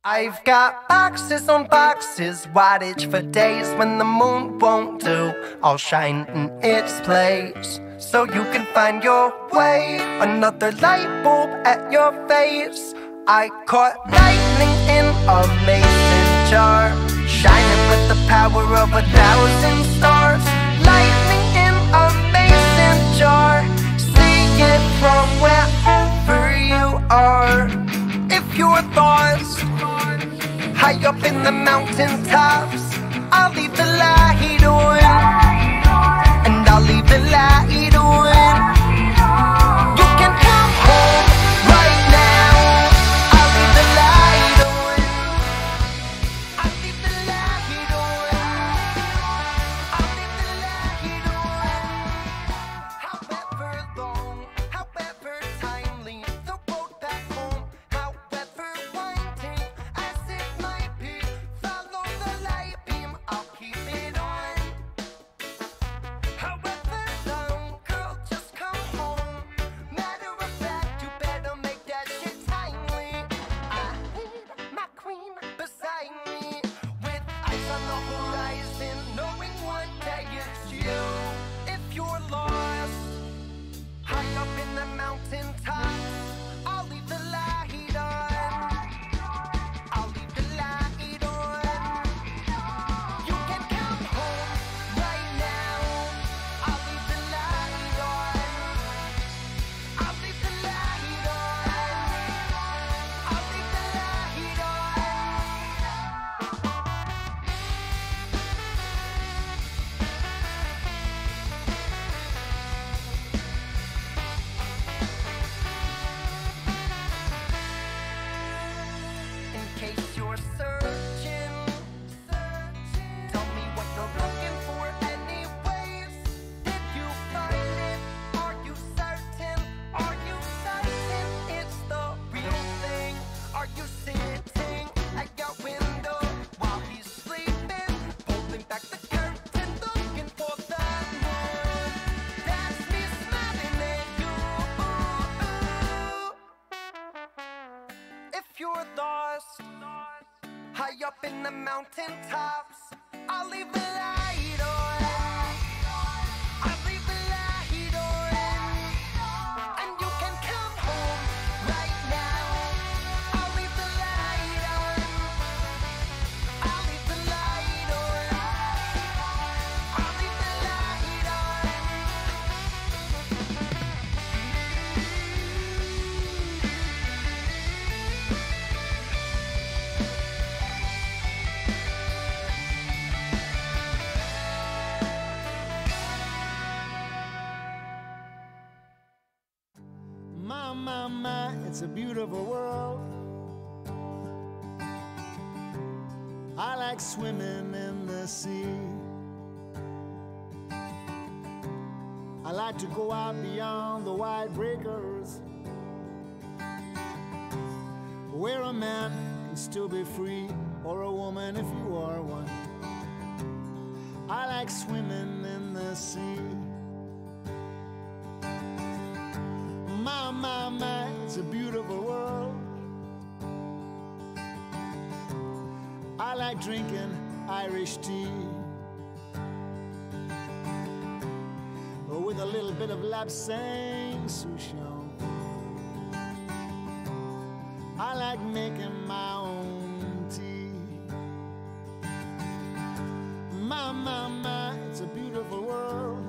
I've got boxes on boxes, wattage for days when the moon won't do. I'll shine in its place, so you can find your way. Another light bulb at your face. I caught lightning in a mason jar, shining with the power of 1,000 stars. Lightning in a mason jar, see it from wherever you are. If you're lost high up in the mountain tops, I'll leave the light on, and I'll leave the light on. You can come home right now. I'll leave the light on. I'll leave the light on. I'll leave the light on. However long, however timely, the road back home, however winding as it might be, follow the light beam, I'll keep it on. However long, girl, just come home. Matter of fact, you better make that shit timely. I need my queen beside me, with eyes on the horizon, knowing one day it's you. If you're lost high up in the mountain tops, I'll leave the light on. I'll leave the light on. You can come home right now. I'll leave the light on. I'll leave the light on. I'll leave the light on. In case you're searching, tell me what you're looking for anyways. Did you find it? Are you certain? Are you certain it's the real thing? Are you sitting at your window while he's sleeping, pulling back the curtain, looking for the moon? That's me smiling at you. If you're lost high up in the mountain tops, I'll leave the light on. I'll leave the light on. And you can come home right now. I'll leave the light on. I'll leave the light on. I'll leave the light on. My, it's a beautiful world. I like swimming in the sea. I like to go out beyond the wide breakers, where a man can still be free, or a woman if you are one. I like swimming in the sea. My, it's a beautiful world. I like drinking Irish tea, with a little bit of lapsang souchong. I like making my own tea. My, it's a beautiful world.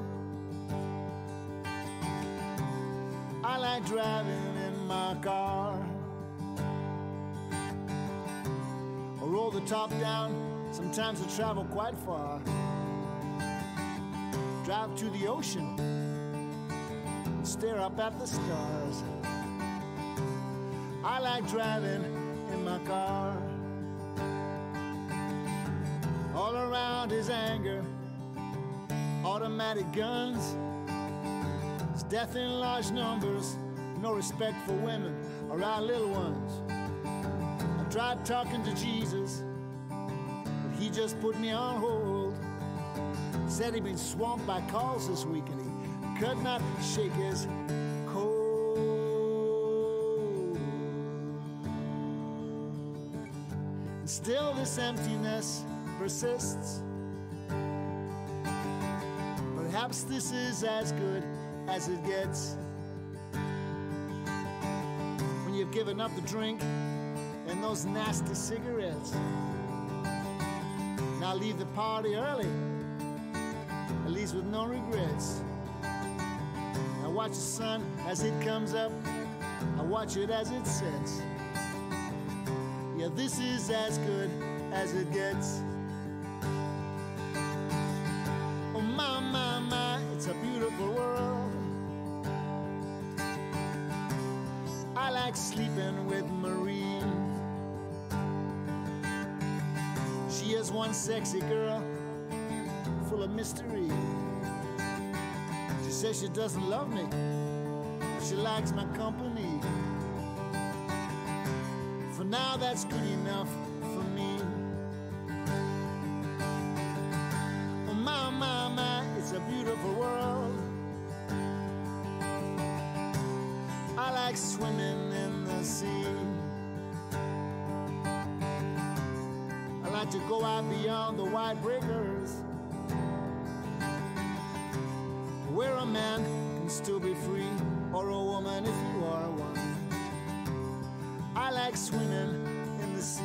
I like driving in my car. I roll the top down, sometimes I travel quite far. Drive to the ocean and stare up at the stars. I like driving in my car. All around is anger, automatic guns. It's death in large numbers, no respect for women or our little ones. I tried talking to Jesus, but he just put me on hold. Said he'd been swamped by calls this week and he could not shake his cold. and still this emptiness persists. Perhaps this is as good as it gets. When you've given up the drink and those nasty cigarettes. Now leave the party early, at least with no regrets. I watch the sun as it comes up, I watch it as it sets. Yeah, this is as good as it gets. Oh my, my, my, it's a beautiful world. I like sleeping with Marie. She is one sexy girl, full of mystery. She says she doesn't love me, but she likes my company. For now, that's good enough for me. Oh my, my, my, it's a beautiful world. I like swimming in the sea. I like to go out beyond the wide breakers, where a man can still be free, or a woman if you are one. I like swimming in the sea.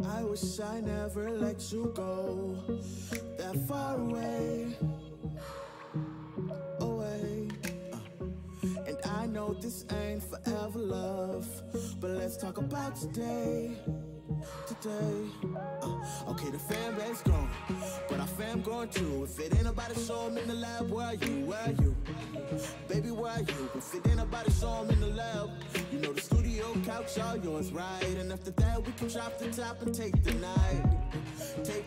I wish I never let you go that far away, away. And I know this ain't forever, love, but let's talk about today, today. Okay, the fan base gone, but our fam growing too. If it ain't about to show 'em in the lab, where are you, where are you? Baby, where are you? If it ain't about to show 'em in the lab, you know the studio couch all yours, right? And after that we can drop the top and take the night.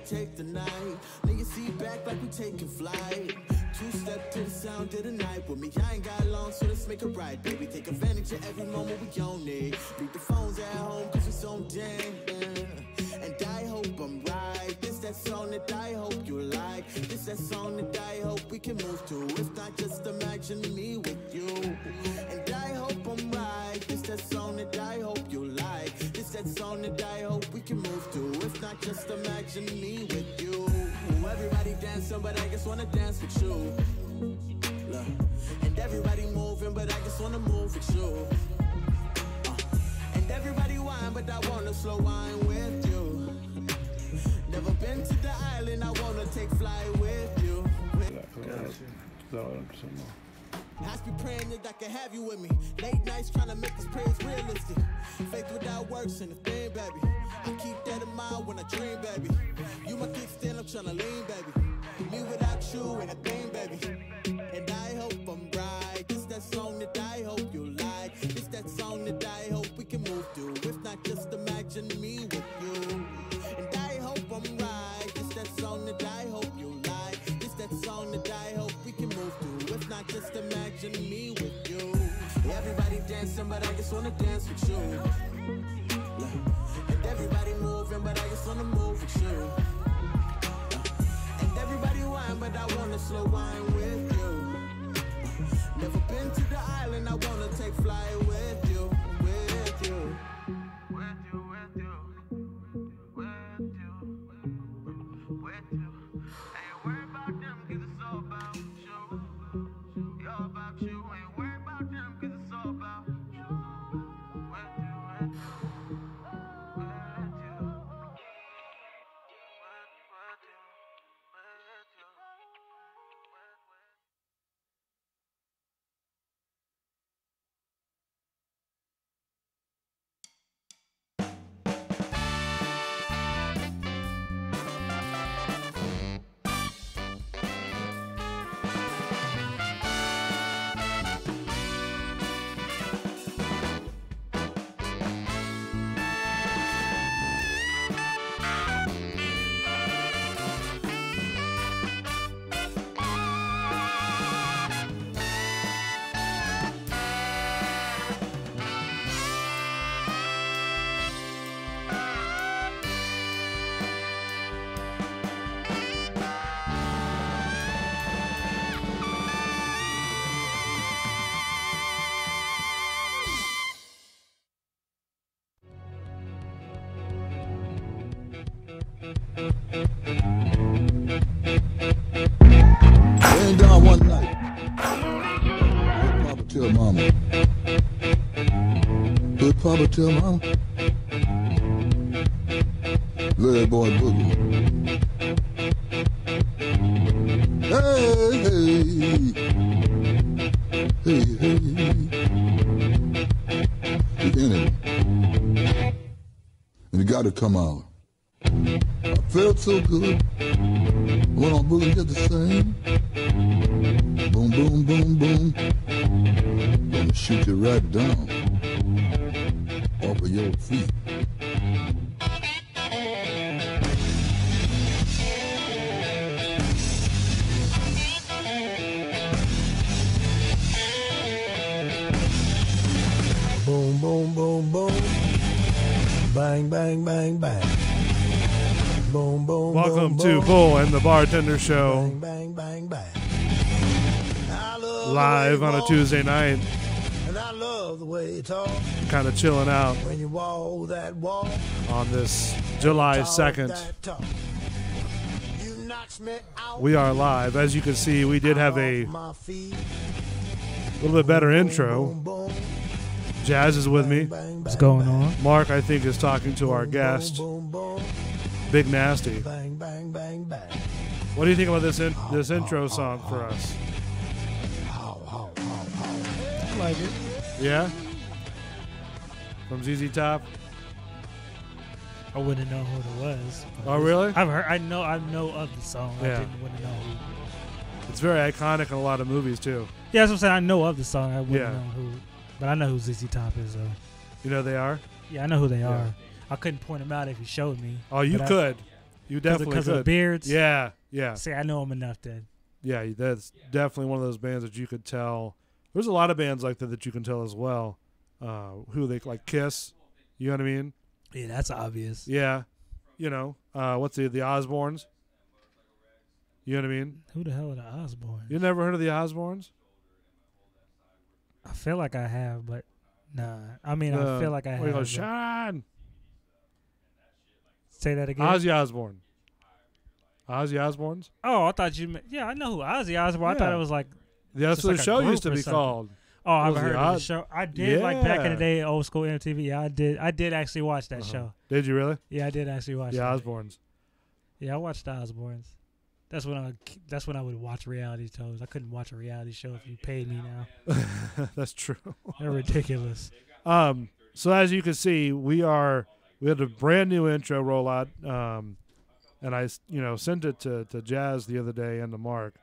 Take the night. Lay your seat back like we taking flight. Two-step to the sound of the night. With me, I ain't got long, so let's make it right, baby. Take advantage of every moment we own it. Leave the phones at home, cause we so damn. And I hope I'm right. This that song that I hope you like. This that song that I hope we can move to. If not, just imagine me with you. And I hope I'm right. This that song that I hope you like. This that song that I hope we can move to. If not, just imagine me with you. Everybody dancing, but I just wanna dance with you. Look. And everybody moving, but I just wanna move with you. And everybody whine, but I wanna slow wine with you. Never been to the island, I wanna take flight with you. I be praying that I can have you with me. Late nights trying to make this prayers realistic. Faith without works and a thing, baby. I keep that in mind when I dream, baby. You my kickstand, I'm tryna lean, baby. Me without you ain't a thing, baby. And I hope I'm right. This that song that I hope you like. This that song that I hope we can move to. If not, just imagine me with you. And I hope I'm right. This that song that I hope you like. This that song that I hope we can move to. If not, just imagine me with you. Everybody dancing, but I just wanna dance with you. And everybody moving, but I just wanna move with you. And everybody whine, but I wanna slow wine with you. Never been to the island, I wanna take flight with you, with you. With you, with you, with you, with you. Ain't worried about them, cause it's all about you. It's all about you, ain't worried about them, cause it's all about you. With you, with you, with you. With you, with you, with you. tell mama? Would Papa tell mama? Larry Boy Boogie. Hey, hey, hey, hey. The enemy. And it got to come out. I felt so good. Went on Boogie just the same. Boom, boom, boom, boom. Gonna shoot you right down off of your feet. Boom, boom, boom, boom. Bang, bang, bang, bang. Boom, boom, Welcome boom, to boom. Bull and the Bartender Show, Bang, bang, bang, bang. I love live the way on you a walk, Tuesday night. and I love the way you talk Kind of chilling out when you walk that walk. on this July talk 2nd. that talk. You knocks me out We are live. As you can see, we did have a off my feet. little bit better Boom, intro. boom, boom. Jazz is with me. Bang, What's bang, going bang. on? Mark, I think, is talking to our Boom, guest, boom, boom, boom. Big Nasty. Bang, bang, bang, bang. What do you think about this intro song for us? I like it. Yeah? From ZZ Top? I wouldn't know who it was. but Oh, really? I've heard. I know of the song. Yeah. I wouldn't know who. It's very iconic in a lot of movies, too. Yeah, that's what I'm saying. I know of the song. I wouldn't Yeah. know who. But I know who ZZ Top is, though. You know they are? Yeah, I know who they Yeah. are. I couldn't point them out if you showed me. Oh, you But could. You definitely Because could. of beards? Yeah, yeah. See, I know them enough then. Yeah, that's definitely one of those bands that you could tell. There's a lot of bands like that you can tell as well. Who they like Kiss. You know what I mean? Yeah, that's obvious. Yeah. You know, what's the Osbournes? You know what I mean? Who the hell are the Osbournes? You never heard of the Osbournes? I feel like I have, but nah. I mean, I feel like I Where you have. go, but- Shine. Say that again. Ozzy Osbourne. Ozzy Osbournes? Oh, I thought you meant. Yeah, I know who Ozzy Osbourne. I thought Yeah. it was like. That's Just what like the a show group used to or be something. called. Oh, I've Was heard the of the Oz- show. I did like back in Yeah. the day, old school MTV. Yeah, I did. I did actually watch that show. Did you really? Yeah, I did actually watch The that. Osbournes. Yeah, I watched the Osbournes. That's when I would watch reality shows. I couldn't watch a reality show if you paid me now. That's true. They're ridiculous. So as you can see, we had a brand new intro rollout, and I sent it to Jazz the other day and to Mark.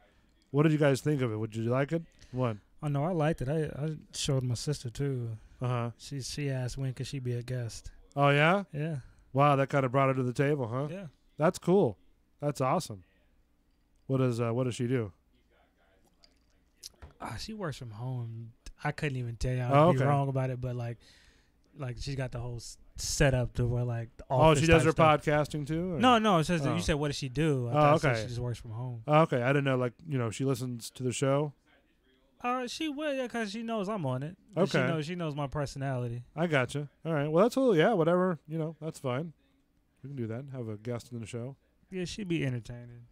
What did you guys think of it? Would you like it? What? Oh no, I liked it. I showed my sister too. Uh-huh. She asked when could she be a guest. Oh yeah? Yeah. Wow, that kind of brought her to the table, huh? Yeah. That's cool. That's awesome. What does she do? She works from home. I couldn't even tell you. Oh, I'd be okay. wrong about it, but like she's got the whole setup to where like the Oh, office she does her type stuff. podcasting too? or- No. It says that Oh. you said what does she do? I Oh, thought it said okay. She just works from home. Oh, okay, I didn't know. She listens to the show. She will, yeah, because she knows I'm on it. Okay. She knows my personality. I gotcha. All right. Well, that's cool. Yeah, whatever. That's fine. We can do that. Have a guest in the show. Yeah, she'd be entertaining.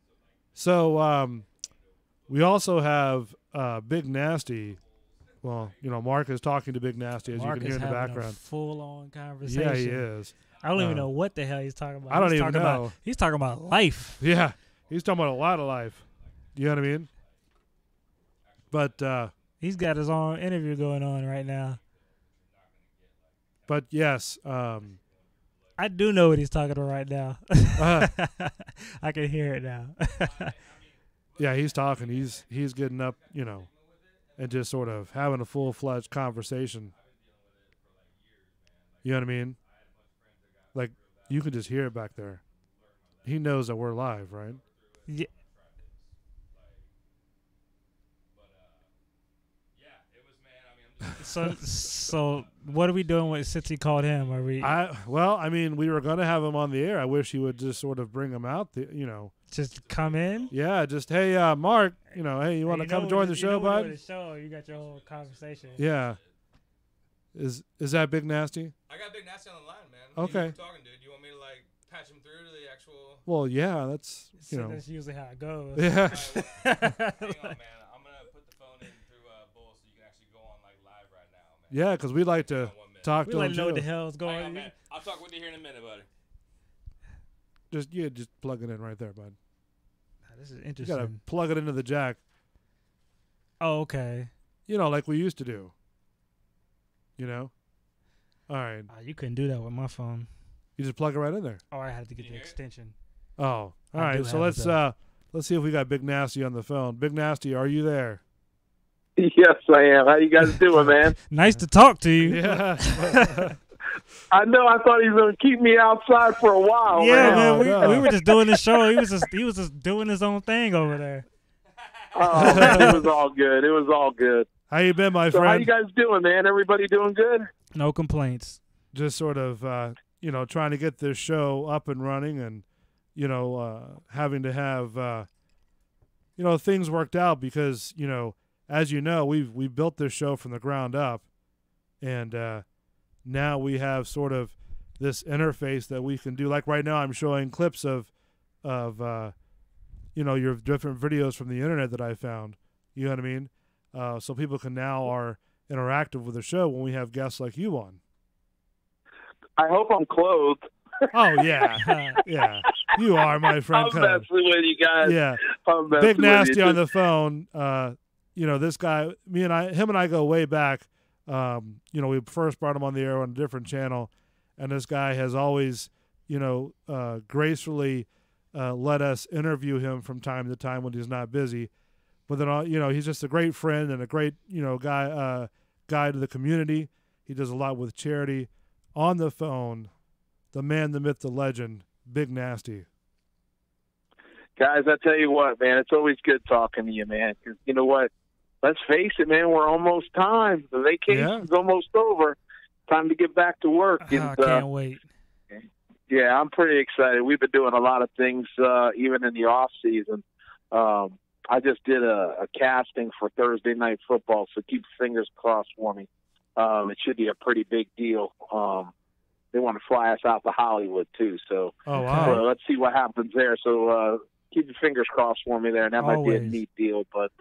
So we also have Big Nasty. Well, Mark is talking to Big Nasty, as Mark you can hear is in the having background. a full-on conversation. Yeah, he is. I don't even Uh, know what the hell he's talking about. I don't He's even talking know. About, he's talking about life. Yeah, he's talking about a lot of life. You know what I mean? But He's got his own interview going on right now. but yes, I do know what he's talking about right now. I can hear it now. yeah, he's talking. He's getting up, and just sort of having a full-fledged conversation. You know what I mean? Like, you can just hear it back there. He knows that we're live, right? Yeah. So what are we doing with since he called him? Are we we were gonna have him on the air. I wish he would just sort of bring him out. just come in? Yeah, just hey, Mark. Hey, you want to come join the show, bud? You got your whole conversation. Yeah. Is that Big Nasty? I got Big Nasty on the line, man. Okay. You talking, dude. You want me to patch him through to the actual? Well, yeah, that's So that's usually how it goes. Yeah. Hang on, man. I'm gonna put the phone in through Bull so you can actually go on Yeah, because we'd like to talk We to like him to know what the too. hell's going Hang on, on. man. I'll talk with you here in a minute, buddy. Just plug it in right there, bud. This is You interesting. gotta plug it into the jack. Oh, okay. Like we used to do. All right. You couldn't do that with my phone. You just plug it right in there. Oh, I had to get you the hear it? extension. Oh, all I right. do So have it, let's see if we got Big Nasty on the phone. Big Nasty, are you there? Yes, I am. How you guys doing, man? Nice to talk to you. Yeah. I know. I thought he was going to keep me outside for a while, Yeah, man. man. We were just doing the show. He was just doing his own thing over there. Oh, man, it was all good. It was all good. How you been, my So how friend? you guys doing, man? Everybody doing good? No complaints. Just sort of, trying to get this show up and running, and having to have, things worked out because as you know, we built this show from the ground up, and now we have sort of this interface that we can do. Like right now, I'm showing clips of your different videos from the internet that I found. You know what I mean? So people can now are interactive with the show when we have guests like you on. I hope I'm clothed. Oh yeah, yeah. You are, my friend. I'm messing with you guys. Yeah. I'm messing Big with Nasty you. on the phone. This guy, him and I go way back. We first brought him on the air on a different channel, and this guy has always, gracefully let us interview him from time to time when he's not busy. But then, he's just a great friend and a great, guy to the community. He does a lot with charity. On the phone, the man, the myth, the legend, Big Nasty. Guys, I tell you what, man, it's always good talking to you, man. Because you know what? Let's face it, man, we're almost time. The vacation's almost over. Time to get back to work. I can't wait. Yeah, I'm pretty excited. We've been doing a lot of things, even in the off season. I just did a casting for Thursday Night Football, so keep fingers crossed for me. It should be a pretty big deal. They want to fly us out to Hollywood too, so wow. Let's see what happens there. So keep your fingers crossed for me there, and that might be a Always. neat deal. But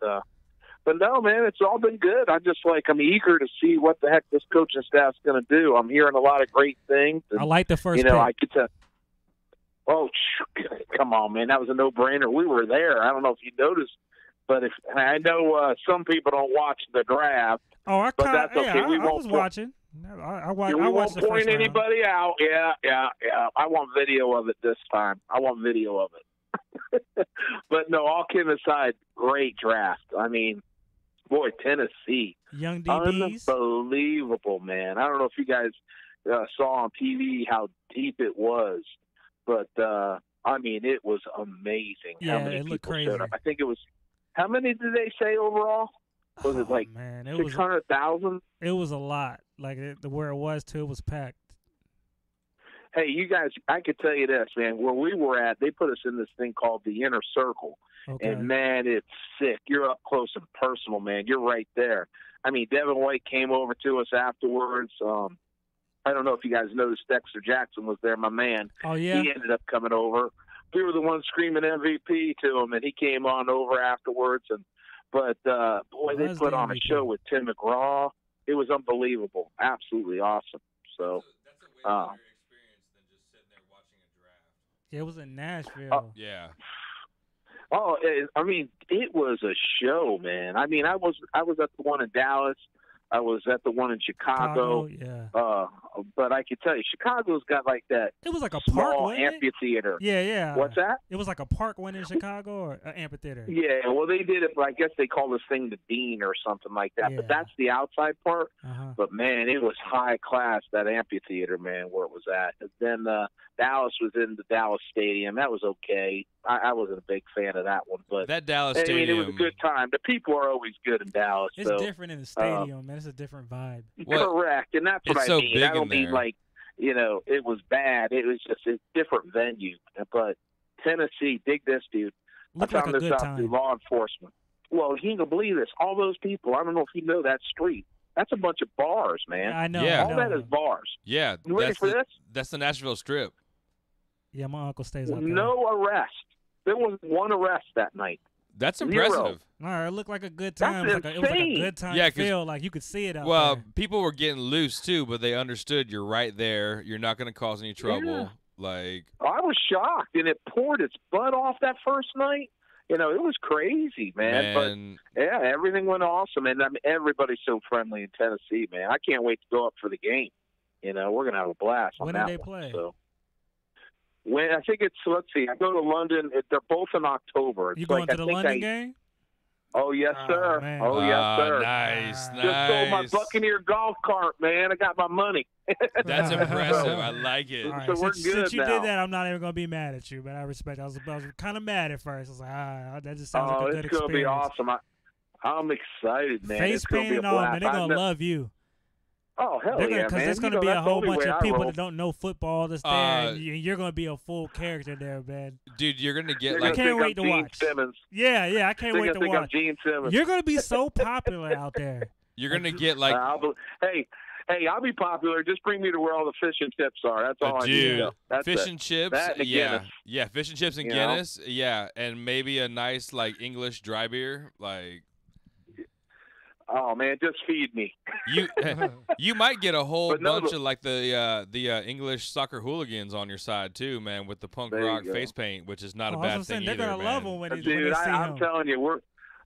no, man, it's all been good. I'm eager to see what the heck this coaching staff's going to do. I'm hearing a lot of great things. And, I like the first pick. I could tell. Oh, come on, man. That was a no-brainer. We were there. I don't know if you noticed, but I know some people don't watch the draft. Oh, I but that's okay. I was watching. I we watched won't the first point round. anybody out. Yeah. I want video of it this time. I want video of it. But no, all kidding aside, great draft. I mean, boy, Tennessee. Young DBs. Unbelievable, man. I don't know if you guys saw on TV how deep it was, but I mean, it was amazing how many it looked people crazy. showed up. I think it was, how many did they say overall? Was it like 600,000? It was a lot. Like where it was too, it was packed. Hey, you guys, I could tell you this, man. Where we were at, they put us in this thing called the inner circle. Okay. And, man, it's sick. You're up close and personal, man. You're right there. I mean, Devin White came over to us afterwards. I don't know if you guys noticed Dexter Jackson was there, my man. Oh, yeah? He ended up coming over. We were the ones screaming MVP to him, and he came on over afterwards. But they put on a show with Tim McGraw. It was unbelievable. Absolutely awesome. So That's a way better experience than just sitting there watching a draft. Yeah, it was in Nashville. Yeah. Oh, I mean, it was a show, man. I mean, I was at the one in Dallas. I was at the one in Chicago. Yeah. But I can tell you, Chicago's got like that. It was like a small park, wasn't it? amphitheater. Yeah. What's that? It was like a park one in Chicago or an amphitheater. Yeah, well, they did it. I guess they call this thing the Dean or something like that. Yeah. But that's the outside part. Uh-huh. But man, it was high class, that amphitheater, man, where it was at. And then Dallas was in the Dallas Stadium. That was okay. I wasn't a big fan of that one, but that Dallas I Stadium. mean, it was a good time. The people are always good in Dallas. It's so, different in the stadium, man. It's a different vibe. Correct, and that's what It's I so mean. big I don't in mean there. like, it was bad. It was just a different venue. But Tennessee, dig this, dude. Looked I like found a this good out through time. law enforcement. Well, you ain't gonna believe this. All those people. I don't know if you know that street. That's a bunch of bars, man. I know. Yeah. I All know. that is bars. Yeah, You ready for this? That's the Nashville Strip. Yeah, my uncle stays out there. No arrest. There was one arrest that night. That's Zero. impressive. All right, it looked like a good That's time. It was like a insane. good time Yeah, to 'cause- feel like you could see it out Well, there. people were getting loose too, but they understood you're right there. You're not going to cause any trouble. Yeah. Like, I was shocked, and it poured its butt off that first night. You know, it was crazy, man. man, But yeah, everything went awesome, and I mean, everybody's so friendly in Tennessee, man. I can't wait to go up for the game. You know, we're gonna have a blast on When that do they one. play? So when I think it's, let's see, I go to London. They're both in October. It's You going like, to I the think London game? Oh yes, Oh, sir. man. Oh yes, sir. nice, Just sold my nice. Buccaneer golf cart, man. I got my money. That's impressive. I like it. All right, So we're since good you now. did that, I'm not even gonna be mad at you, but I respect. I was kind of mad at first. I was like, that just sounds like a good It's gonna be experience. awesome. I'm excited, man. Face It's gonna be paint a and all, blast. man, they're gonna love you. Oh hell They're yeah, because man! there's gonna be that's a the whole only bunch way of I people roll. that don't know football that's there, and you're gonna be a full character there, man. Dude, you're going to get They're like, I can't gonna wait think to I'm Gene watch. Simmons. Yeah, I can't They're wait gonna to think I'm watch. Gene Simmons. You're gonna be so popular out there. you're going to get like, Hey, I'll be popular. Just bring me to where all the fish and chips are. That's all I need to dude, know. That's fish it. and chips. That and a Yeah. Guinness. Yeah, fish and chips and You know? Guinness. Yeah, and maybe a nice like English dry beer. Like, Oh man, just feed me. you you might get a whole But no, bunch of like the English soccer hooligans on your side too, man, with the punk There you rock go. face paint, which is not a Oh, bad that's what I'm saying. thing They're either, gonna man. love him when they Dude, see I'm him. telling you,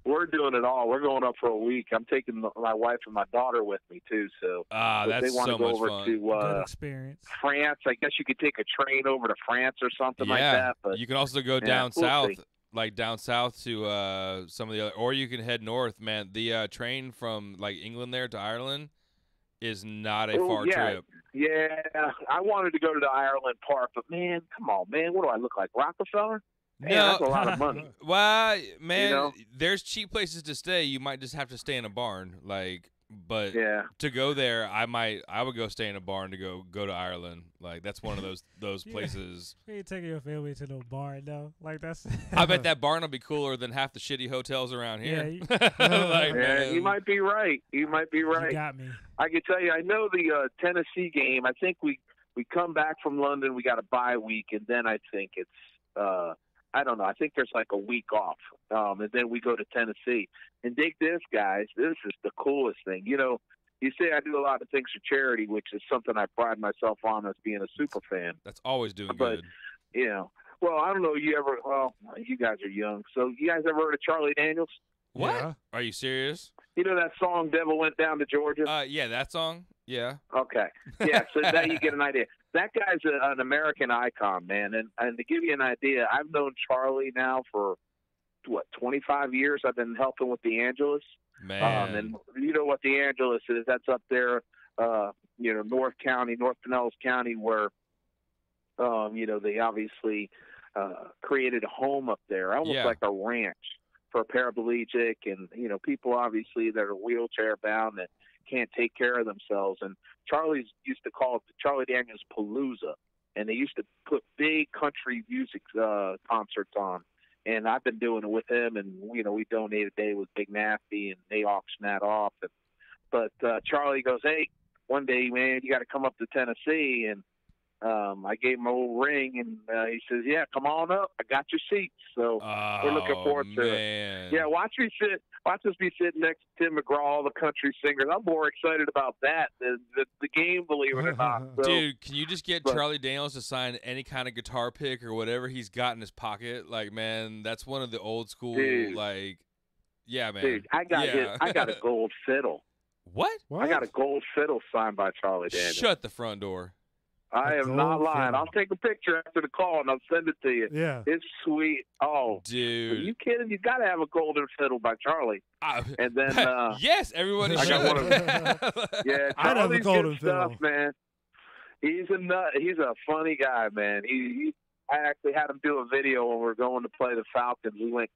we're doing it all. We're going up for a week. I'm taking my wife and my daughter with me too. So Ah, if that's they want so to go much over fun. to Good experience. France, I guess you could take a train over to France or something like Yeah, that. But you can also go yeah, down we'll south, see. like down south to some of the other, or you can head north, man. The train from like England there to Ireland is not a Oh, far yeah. trip. Yeah, I wanted to go to the Ireland Park, but man, come on, man, what do I look like, Rockefeller? Man, No. that's a lot of money. Well, man, You know? there's cheap places to stay. You might just have to stay in a barn, like. But Yeah. to go there, I would go stay in a barn to go to Ireland. Like that's one of those Yeah. places. You ain't taking your family to no barn, though. Like that's. I bet that barn will be cooler than half the shitty hotels around Yeah, here. you- Like, Yeah, man. you might be right. You might be You right. got me. I can tell you, I know the Tennessee game. I think we come back from London. We got a bye week, and then I think it's I don't know. I think there's like a week off, and then we go to Tennessee. And dig this, guys. This is the coolest thing. You know, you say I do a lot of things for charity, which is something I pride myself on as being a super fan. That's always doing But good. you know, well, I don't know. Well, you guys are young, so you guys ever heard of Charlie Daniels? What? Yeah. Are you serious? You know that song "Devil Went Down to Georgia"? Yeah, that song. Yeah. Okay. Yeah, so now you get an idea. That guy's an American icon, man. And to give you an idea, I've known Charlie now for, 25 years. I've been helping with the Angelus. Man. And you know what the Angelus is? That's up there, North Pinellas County, where, they obviously created a home up there, almost Yeah. like a ranch for paraplegic and, people obviously that are wheelchair bound that can't take care of themselves. And Charlie's used to call it the Charlie Daniels Palooza. And they used to put big country music concerts on. And I've been doing it with him, and we donate a day with Big Nasty, and they auction that off. But Charlie goes, "Hey, one day, man, you got to come up to Tennessee." And I gave him a little ring, and he says, "Yeah, come on up. I got your seats." So we're looking forward to man. it. Yeah, watch us be sitting next to Tim McGraw, all the country singers. I'm more excited about that than the game, believe it or not. So, Dude, can you just get but- Charlie Daniels to sign any kind of guitar pick or whatever he's got in his pocket? Like, man, that's one of the old school, Dude. yeah, man. dude, I got a gold fiddle. What? What? I got a gold fiddle signed by Charlie Daniels. Shut the front door. I A am not gold lying. fiddle. I'll take a picture after the call and I'll send it to you. Yeah. It's sweet. Oh, are Dude. you kidding? You got to have a golden fiddle by Charlie. And then, yes, everybody I should. got one of yeah, I'd have a Charlie's golden good stuff, fiddle. man. He's a nut. He's a funny guy, man. I actually had him do a video when we were going to play the Falcons. We went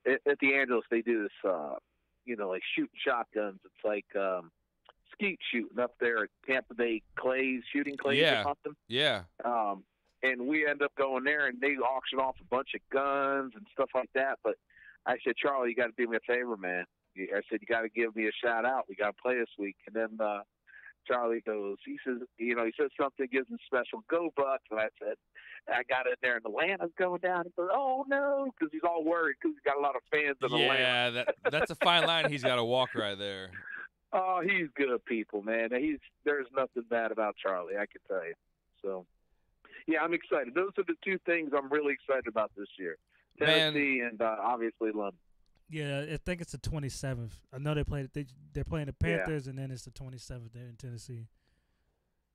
at the Angeles. They do this, like shooting shotguns. It's like skeet shooting up there at Tampa Bay shooting clays Yeah. or something. Yeah. And we end up going there, and they auction off a bunch of guns and stuff like that. But I said, Charlie, you got to do me a favor, man. I said, you got to give me a shout out. We got to play this week. And then Charlie goes, he says something, gives him special go Bucks, and I said, I got in there and Atlanta's going down. He goes, oh no, because he's all worried because he's got a lot of fans in Atlanta. Yeah, that's a fine line he's got to walk right there. Oh, he's good people, man. There's nothing bad about Charlie, I can tell you. So, yeah, I'm excited. Those are the two things I'm really excited about this year: Tennessee and obviously London. Yeah, I think it's the 27th. I know they're playing the Panthers, and then it's the 27th there in Tennessee.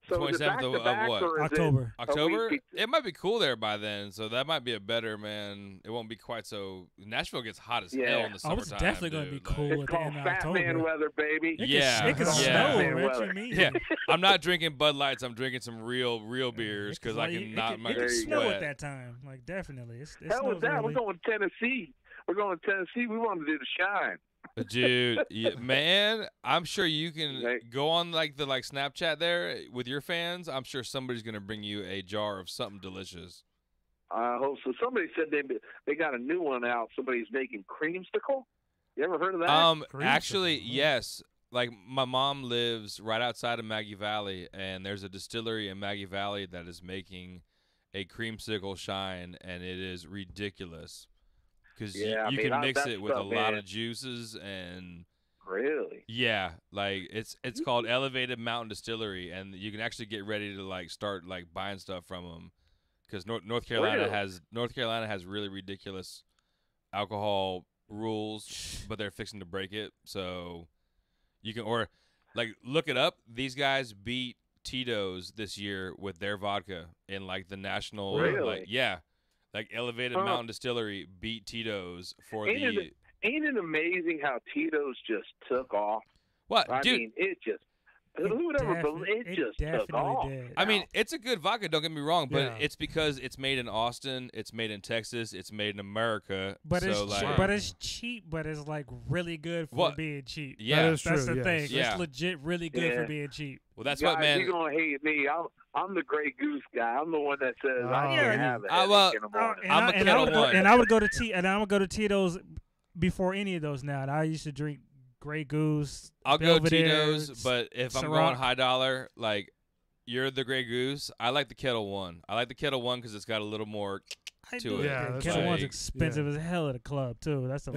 So 27th of what? October. October? It might be cool there by then, so that might be a better, man. It won't be quite so. Nashville gets hot as hell in the summertime. It's definitely going to be cool It's at the called end of Fat October. Man weather, baby. It can snow. What you mean? Yeah, I'm not drinking Bud Lights. I'm drinking some real beers because I can not. It can snow at that time. Like definitely. Hell with that. We're going to Tennessee. We want to do the shine. Dude, man, I'm sure you can go on the Snapchat there with your fans. I'm sure somebody's gonna bring you a jar of something delicious. I hope so. Somebody said they got a new one out. Somebody's making creamsicle. You ever heard of that? Actually, yes. Like my mom lives right outside of Maggie Valley, and there's a distillery in Maggie Valley that is making a creamsicle shine, and it is ridiculous. Because you can mix it with a lot of juices and really, yeah, like it's called Elevated Mountain Distillery, and you can actually get ready to start buying stuff from them. Because North Carolina has really ridiculous alcohol rules, but they're fixing to break it. So you can look it up. These guys beat Tito's this year with their vodka in the national Elevated Mountain Distillery beat Tito's for Ain't it amazing how Tito's just took off? What, I dude? mean, it just who would ever believe it just took off? I mean, it's a good vodka. Don't get me wrong, but it's because it's made in Austin, it's made in Texas, it's made in America. But it's cheap. But it's really good for being cheap. Yeah, that's the thing. Yeah. It's legit really good for being cheap. Well, that's Guys, what, man. You're gonna hate me. I'm the Grey Goose guy. I'm the one that says I can't have it. I'm a Kettle One. And I would go to Tito's before any of those now. And I used to drink Grey Goose. I'll go Tito's, but if I'm going high dollar, you're the Grey Goose. I like the Kettle One. I like the Kettle One because it's got a little more to it. Yeah, Kettle One's expensive as hell at a club too. That's the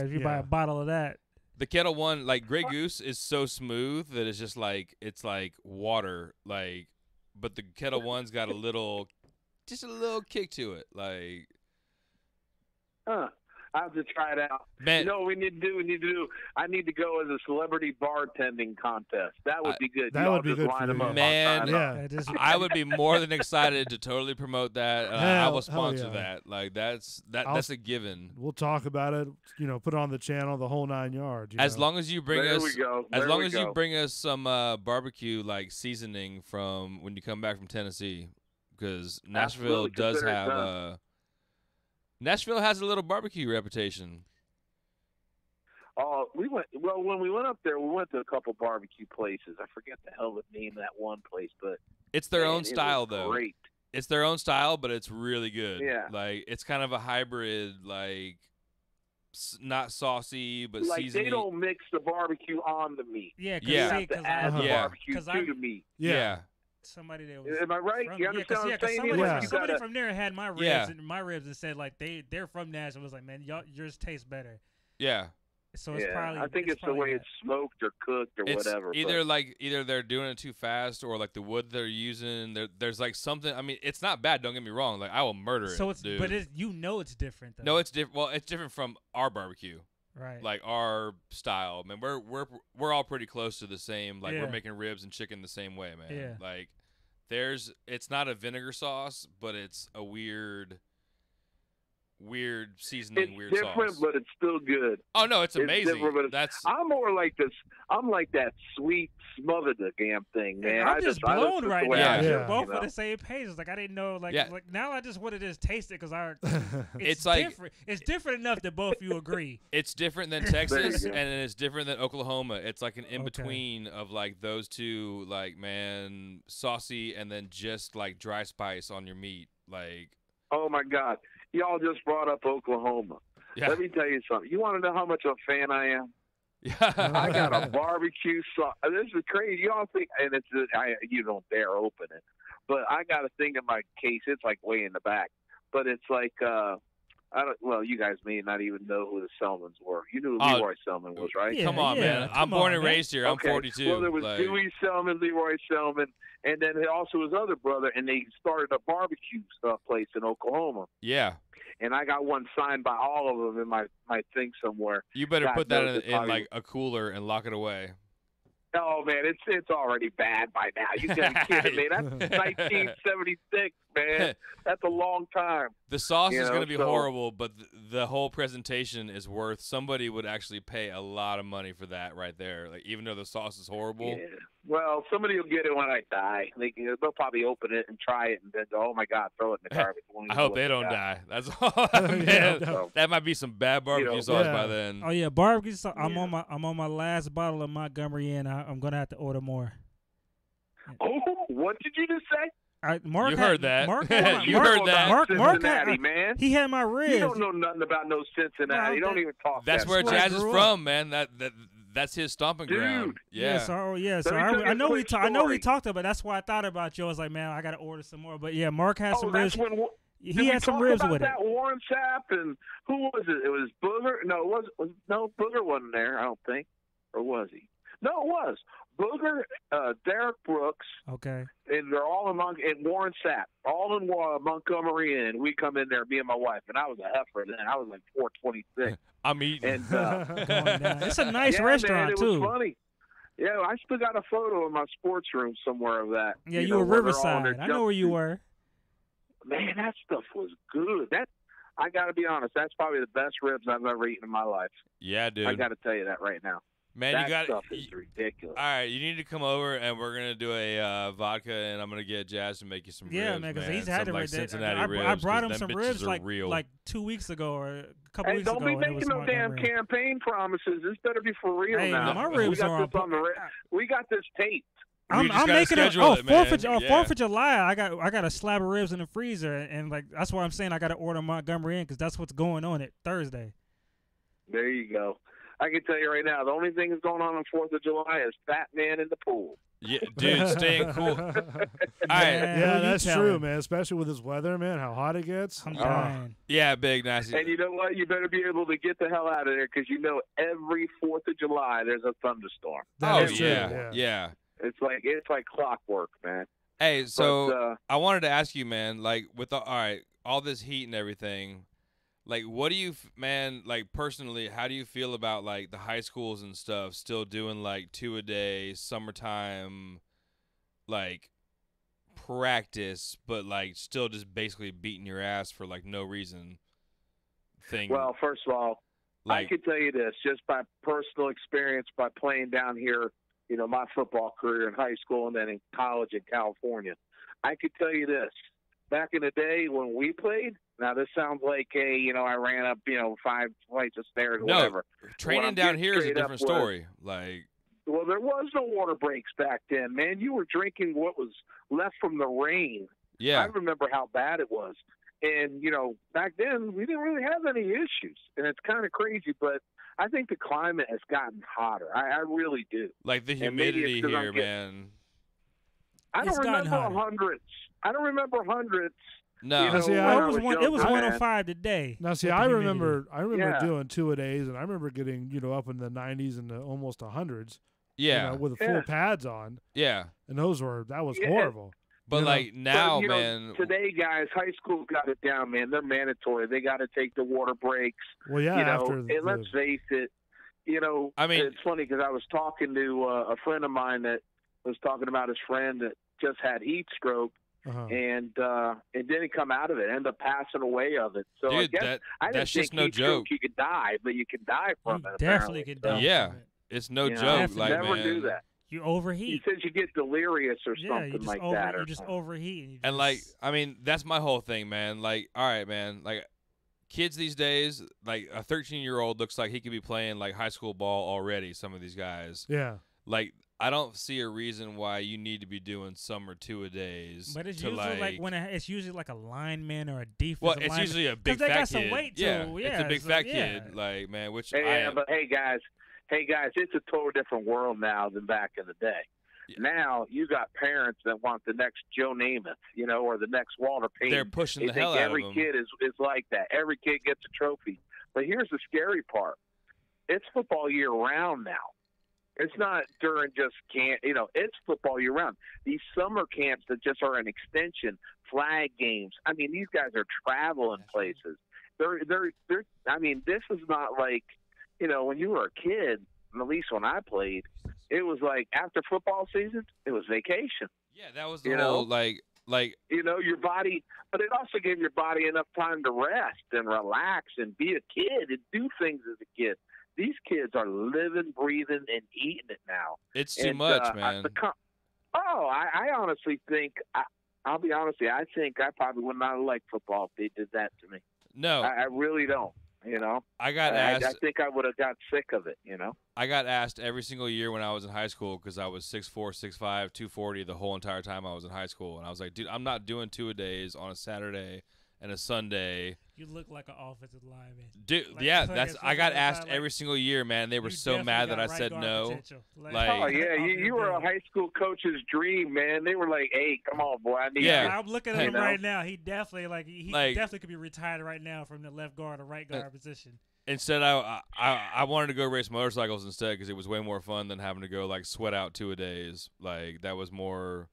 if you buy a bottle of that. The Kettle One, Grey Goose, is so smooth that it's just it's like water. But the Kettle One's got a little kick to it. I have to try it out. Man, you know what we need to do? I need to go as a celebrity bartending contest. That would be good. That would be good. Man, I would be more than excited to totally promote that. I will sponsor that. That's a given. We'll talk about it. Put it on the channel, the whole 9 yards. As long as you bring there us, we go. as there long we as go. you bring us some barbecue seasoning from when you come back from Tennessee, because Nashville does have. Nashville has a little barbecue reputation. Oh, when we went up there, we went to a couple barbecue places. I forget the hell the name of that one place, but it's their own style, though. Great. It's their own style, but it's really good. Yeah. It's kind of a hybrid, not saucy, but seasoning. They don't mix the barbecue on the meat. Yeah, you have to add the barbecue to the meat. Yeah. Somebody that was. Am I right? You understand what I'm saying? Somebody from there had my ribs and said they're from Nashville. Was like, man, yours tastes better. Yeah. So it's probably. I think it's the way it's smoked or cooked or whatever. Either they're doing it too fast or the wood they're using. There's something. I mean, it's not bad. Don't get me wrong. I will murder it. So it's dude. But it's different though. No, it's different. Well, it's different from our barbecue. Right. Our style. Man, we're all pretty close to the same. We're making ribs and chicken the same way, man. Yeah. It's not a vinegar sauce, but it's a weird seasoning, weird sauce. It's different, but it's still good. Oh no, it's amazing. I'm more like this. I'm like that sweet smother the damn thing, man. I'm just blown right now. You're both on the same page. It's I didn't know. Now I just wanted to taste it because it's different. It's different enough that both you agree. It's different than Texas, and it's different than Oklahoma. It's an in between of those two, man, saucy, and then just dry spice on your meat, Oh my God. Y'all just brought up Oklahoma. Yeah. Let me tell you something. You want to know how much of a fan I am? I got a barbecue sauce. This is crazy. You all think, and you don't dare open it, but I got a thing in my case. It's like way in the back, but it's like I don't. Well, you guys may not even know who the Selmans were. You knew who Leroy Selman was, right? Yeah, Come on, man. I'm born and raised here. I'm Okay. 42. Well, there was Dewey Selman, Leroy Selman, and then also his other brother, and they started a barbecue place in Oklahoma. Yeah. And I got one signed by all of them in my thing somewhere. You better God put that knows in like a cooler and lock it away. Oh man, it's already bad by now. You gotta be kidding me. That's 1976, man. That's a long time. The sauce is going to be horrible, but the whole presentation is worth. Somebody would actually pay a lot of money for that right there. Like even though the sauce is horrible. Yeah. Well, somebody will get it when I die. They'll probably open it and try it and then go, "Oh my God, throw it in the garbage." I hope they don't die. That's all. Man, that might be some bad barbecue sauce by then. Oh yeah, barbecue sauce. I'm on my last bottle of Montgomery, and I'm gonna have to order more. Oh, what did you just say? Mark you heard that. Mark you heard that. Cincinnati, man. He had my ribs. You don't know nothing about no Cincinnati. You don't even talk. That's where Jazz is from, man. That's his stomping ground. Yeah. I know we talked about. That's why I thought about you. I was like, man, I got to order some more. But yeah, Mark had some ribs. He had some ribs with it. That Warren Sapp and who was it? It was Booger. No, Booger wasn't there. I don't think, or was he? No, it was Booger, Derek Brooks. Okay. And they're all and Warren Sapp, all in Montgomery Inn. We come in there, me and my wife, and I was a heifer then. I was like 426. I'm eating. And it's a nice restaurant man, it too. was funny. Yeah, I still got a photo in my sports room somewhere of that. Yeah, you were Riverside. I know where you were. Man, that stuff was good. I got to be honest, that's probably the best ribs I've ever eaten in my life. Yeah, dude. I got to tell you that right now. Man, that stuff is ridiculous. All right, you need to come over, and we're gonna do a vodka, and I'm gonna get Jazz to make you some ribs. Yeah, man, because he's had it right there. Cincinnati ribs. I brought him some ribs like 2 weeks ago or a couple weeks ago. Don't be making no damn campaign promises. This better be for real now. My ribs we got this taped. I'm making it. Fourth of July. I got a slab of ribs in the freezer, and like that's why I'm saying I got to order Montgomery Inn because that's what's going on at Thursday. There you go. I can tell you right now, the only thing that's going on 4th of July is Fat Man in the pool. Yeah, dude, staying cool. All right. Yeah, that's true, man. Especially with this weather, man. How hot it gets. I'm dying. Yeah, big nasty. And you know what? You better be able to get the hell out of there because you know every 4th of July there's a thunderstorm. Yeah. It's like clockwork, man. Hey, so I wanted to ask you, man, like with all this heat and everything, like what do you, man, like personally, how do you feel about like the high schools and stuff still doing like 2-a-day summertime, like practice, but like still just basically beating your ass for like no reason thing? Well, first of all, I can tell you this just by personal experience by playing down here. You know, my football career in high school and then in college in California. I could tell you this. Back in the day when we played, now this sounds like I ran up, 5 flights of stairs or whatever. Training down here is a different story. Well, there was no water breaks back then, man. You were drinking what was left from the rain. Yeah. I remember how bad it was. And, back then we didn't really have any issues. And it's kind of crazy, but I think the climate has gotten hotter. I really do. Like the humidity here, man. I don't remember hundreds. I don't remember hundreds. No, it was 105 today. Now, see, I remember doing 2-a-days, and I remember getting up in the 90s and almost 100s. Yeah, with the full pads on. Yeah, and that was horrible. But now, man, today, guys, high school's got it down, man. They're mandatory. They got to take the water breaks. Well, yeah. And let's face it. I mean, it's funny because I was talking to a friend of mine that was talking about his friend that just had heat stroke, and didn't come out of it. Ended up passing away of it. So dude, I guess I didn't think no heat joke. Stroke, you could die, but you can die from it. Definitely could die. Yeah, it's no joke. Never do that. You overheat. He says you get delirious or something like that. You just overheat. And I mean, that's my whole thing, man. Like, all right, man. Like, kids these days, like a 13-year-old looks like he could be playing like high school ball already. Some of these guys. Yeah. Like, I don't see a reason why you need to be doing some or 2-a-days. But it's usually like when it's usually like a lineman or a defensive. Well, it's usually a big fat kid. Some weight yeah, too. it's a big fat kid. Like, man, which but hey, guys. hey guys, it's a total different world now than back in the day. Yeah. Now you got parents that want the next Joe Namath, or the next Walter Payton. They're pushing the hell out of them. Every kid is like that. Every kid gets a trophy. But here's the scary part: it's football year round now. It's not during just camp. It's football year round. These summer camps that just are an extension, flag games. I mean, these guys are traveling places. They're. I mean, this is not like, when you were a kid. At least when I played, it was like after football season, it was vacation. Yeah, that was the whole like your body, but it also gave your body enough time to rest and relax and be a kid and do things as a kid. These kids are living, breathing, and eating it now. It's too much, man. I honestly think I'll be honest with you. I think I probably would not have liked football if they did that to me. No, I really don't. I got asked. I think I would have got sick of it. I got asked every single year when I was in high school because I was 6'4", 6'5", 240 the whole entire time I was in high school, and I was like, dude, I'm not doing two-a-days on a Saturday and a Sunday. You look like an offensive lineman. Dude, I got asked every single year, man. They were so mad that I said no. You were a high school coach's dream, man. They were like, "Hey, come on, boy, I need you." I'm looking at him right now. He definitely he definitely could be retired right now from the left guard or right guard position. Instead, I wanted to go race motorcycles instead because it was way more fun than having to go sweat out two-a-days. That was more.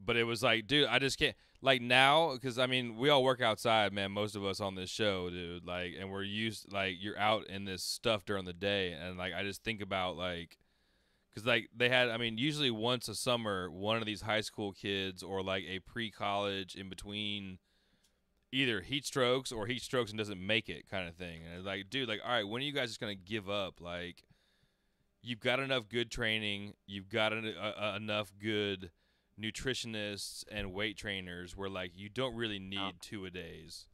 But it was like, dude, I just can't. Now, because, I mean, we all work outside, man, most of us on this show, dude. And we're used, you're out in this stuff during the day. And, I just think about, because, they had, I mean, usually once a summer, one of these high school kids or, a pre-college in between either heat strokes or heat strokes and doesn't make it kind of thing. And it's dude, all right, when are you guys just going to give up? You've got enough good training. You've got enough good nutritionists and weight trainers where you don't really need two-a-days.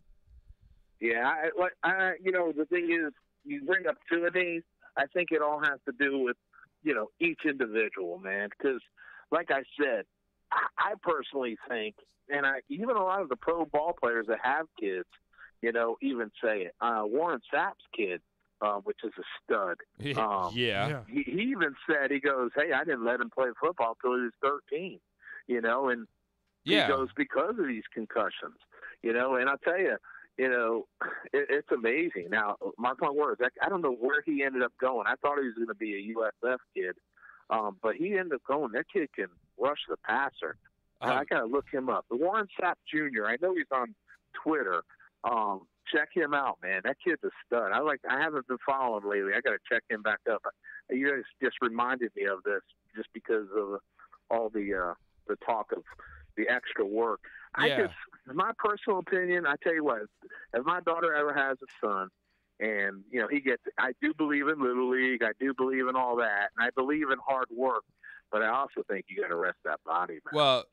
Yeah, the thing is, you bring up two-a-days. I think it all has to do with each individual, man. Because like I said, I personally think, and even a lot of the pro ball players that have kids, even say it. Warren Sapp's kid, which is a stud. Yeah. He even said, he goes, "Hey, I didn't let him play football until he was 13." And he goes because of these concussions, and I'll tell you, it's amazing. Now, mark my words, I don't know where he ended up going. I thought he was going to be a USF kid, but he ended up going. That kid can rush the passer. I got to look him up. The Warren Sapp Jr., I know he's on Twitter. Check him out, man. That kid's a stud. I haven't been following him lately. I got to check him back up. You guys just reminded me of this just because of all the talk of the extra work. My personal opinion, I tell you what, if my daughter ever has a son and, I do believe in Little League, I do believe in all that, and I believe in hard work, but I also think you got to rest that body, man. Well,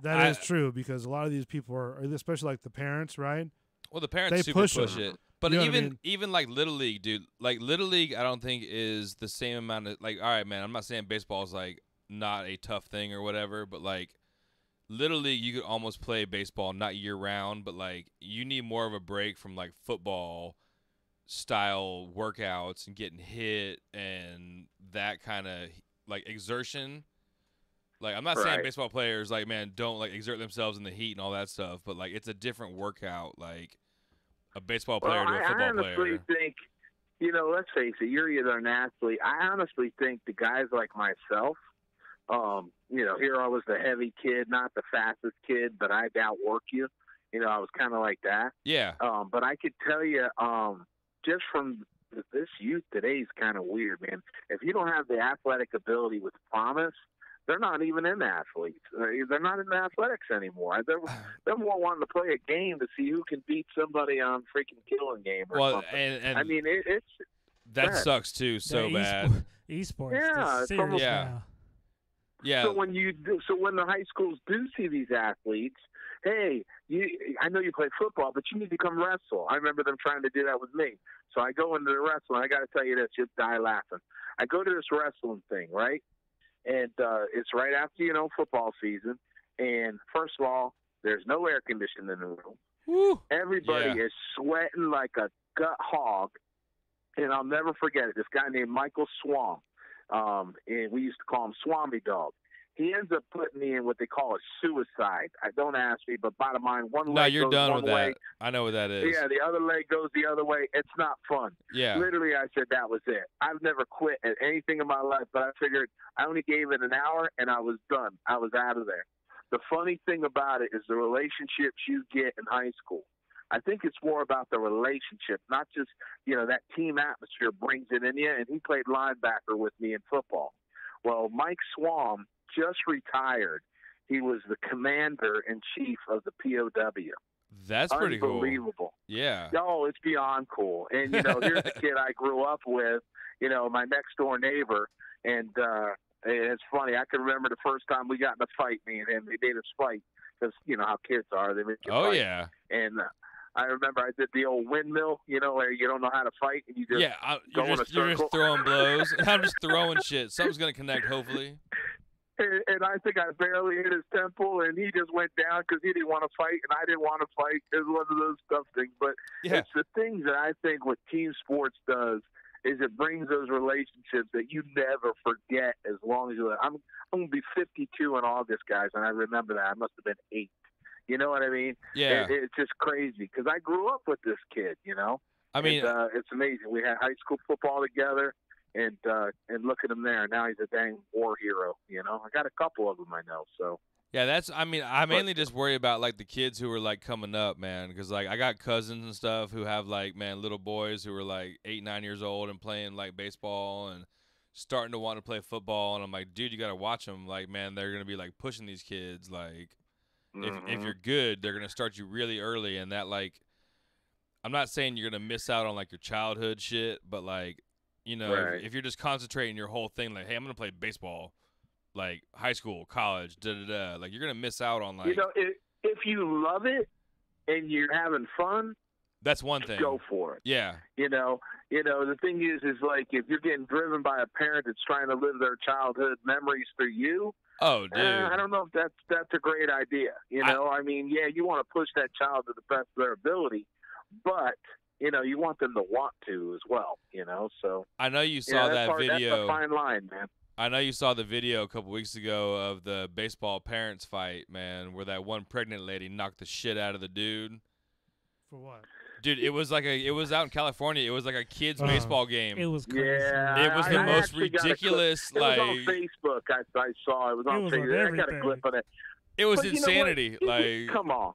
that is true because a lot of these people are, especially the parents, right? Well, the parents they super push it. But even Little League, dude, Little League, I don't think is the same amount of, all right, man, I'm not saying baseball is, not a tough thing or whatever, but Little League you could almost play baseball not year round, but you need more of a break from football style workouts and getting hit and that kind of exertion. I'm not saying baseball players man don't exert themselves in the heat and all that stuff, but it's a different workout a baseball player to a football player. I honestly think, let's face it, you're either an athlete. I honestly think the guys like myself, here I was the heavy kid, not the fastest kid, but I'd outwork you. I was kind of like that. Yeah. But I could tell you, just from this youth today is kind of weird, man. If you don't have the athletic ability with promise, they're not even in athletes. They're not in athletics anymore. They're more wanting to play a game to see who can beat somebody on freaking Killing Game or something. And I mean, it's that sucks too, so bad. Esports, yeah, it's serious yeah. now. Yeah. So when the high schools do see these athletes, hey, I know you play football, but you need to come wrestle. I remember them trying to do that with me. So I go into the wrestling. I got to tell you this, you'll die laughing. I go to this wrestling thing, right? And it's right after, football season. And first of all, there's no air conditioning in the room. Woo. Everybody is sweating like a gut hog. and I'll never forget it. This guy named Michael Swam, and we used to call him Swami Dog. He ends up putting me in what they call a suicide. I don't ask me, but bottom line, one leg you're goes done one with way. that. I know what that is. Yeah, the other leg goes the other way. It's not fun. Yeah. Literally, I said that was it. I've never quit at anything in my life, but I figured I only gave it an hour, and I was done. I was out of there. The funny thing about it is the relationships you get in high school. I think it's more about the relationship, not just, that team atmosphere brings it in you. And he played linebacker with me in football. Well, Mike Swam just retired. He was the commander-in-chief of the POW. That's pretty cool. Unbelievable. Yeah. No, it's beyond cool. And, here's the kid I grew up with, my next-door neighbor. And it's funny. I can remember the first time we got in a fight, me and him. They made us fight because, how kids are. They make you fight. Yeah. And I remember I did the old windmill, where you don't know how to fight. And you just go in a circle. You're just throwing blows. I'm just throwing shit. Something's going to connect, hopefully. And I think I barely hit his temple, and he just went down because he didn't want to fight, and I didn't want to fight. It was one of those tough things. But it's the things that I think what team sports does is it brings those relationships that you never forget as long as you live. I'm going to be 52 in August, guys, and I remember that. I must have been 8. You know what I mean? Yeah. It's just crazy because I grew up with this kid, I mean, it's amazing. We had high school football together. And look at him there. Now he's a dang war hero, I got a couple of them I know, so. Yeah, I mainly just worry about, like, the kids who are, like, coming up, man, because, like, I got cousins and stuff who have, like, man, little boys who are, like, 8, 9 years old and playing, like, baseball and starting to want to play football, and I'm like, dude, you got to watch them. Like, man, they're going to be, like, pushing these kids. Like, if you're good, they're going to start you really early, and that, like, I'm not saying you're going to miss out on, like, your childhood shit, but, like, right. if you're just concentrating your whole thing, like, hey, I'm going to play baseball, like, high school, college, da-da-da, like, you're going to miss out on, like. If you love it and you're having fun, that's one thing. Go for it. Yeah. The thing is like, if you're getting driven by a parent that's trying to live their childhood memories through you, oh, dude. I don't know if that's a great idea. I mean, yeah, you want to push that child to the best of their ability, but you want them to want to as well, so. I know you saw that video. That's a fine line, man. I know you saw the video a couple weeks ago of the baseball parents fight, man, where that one pregnant lady knocked the shit out of the dude. For what? Dude, it was out in California. It was like a kids' baseball game. It was crazy. Yeah, it was the most ridiculous. It was on Facebook. I saw it was on Facebook. I got a clip of it. It was insanity. Like, come on.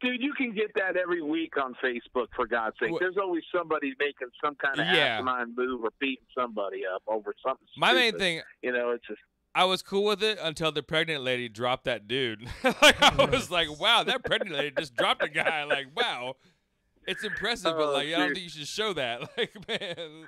Dude, you can get that every week on Facebook, for God's sake. There's always somebody making some kind of asinine move or beating somebody up over something stupid. My main thing, it's just. I was cool with it until the pregnant lady dropped that dude. Like, I was like, wow, that pregnant lady just dropped a guy. Like, wow. It's impressive, but, like, I don't think you should show that. Like, man.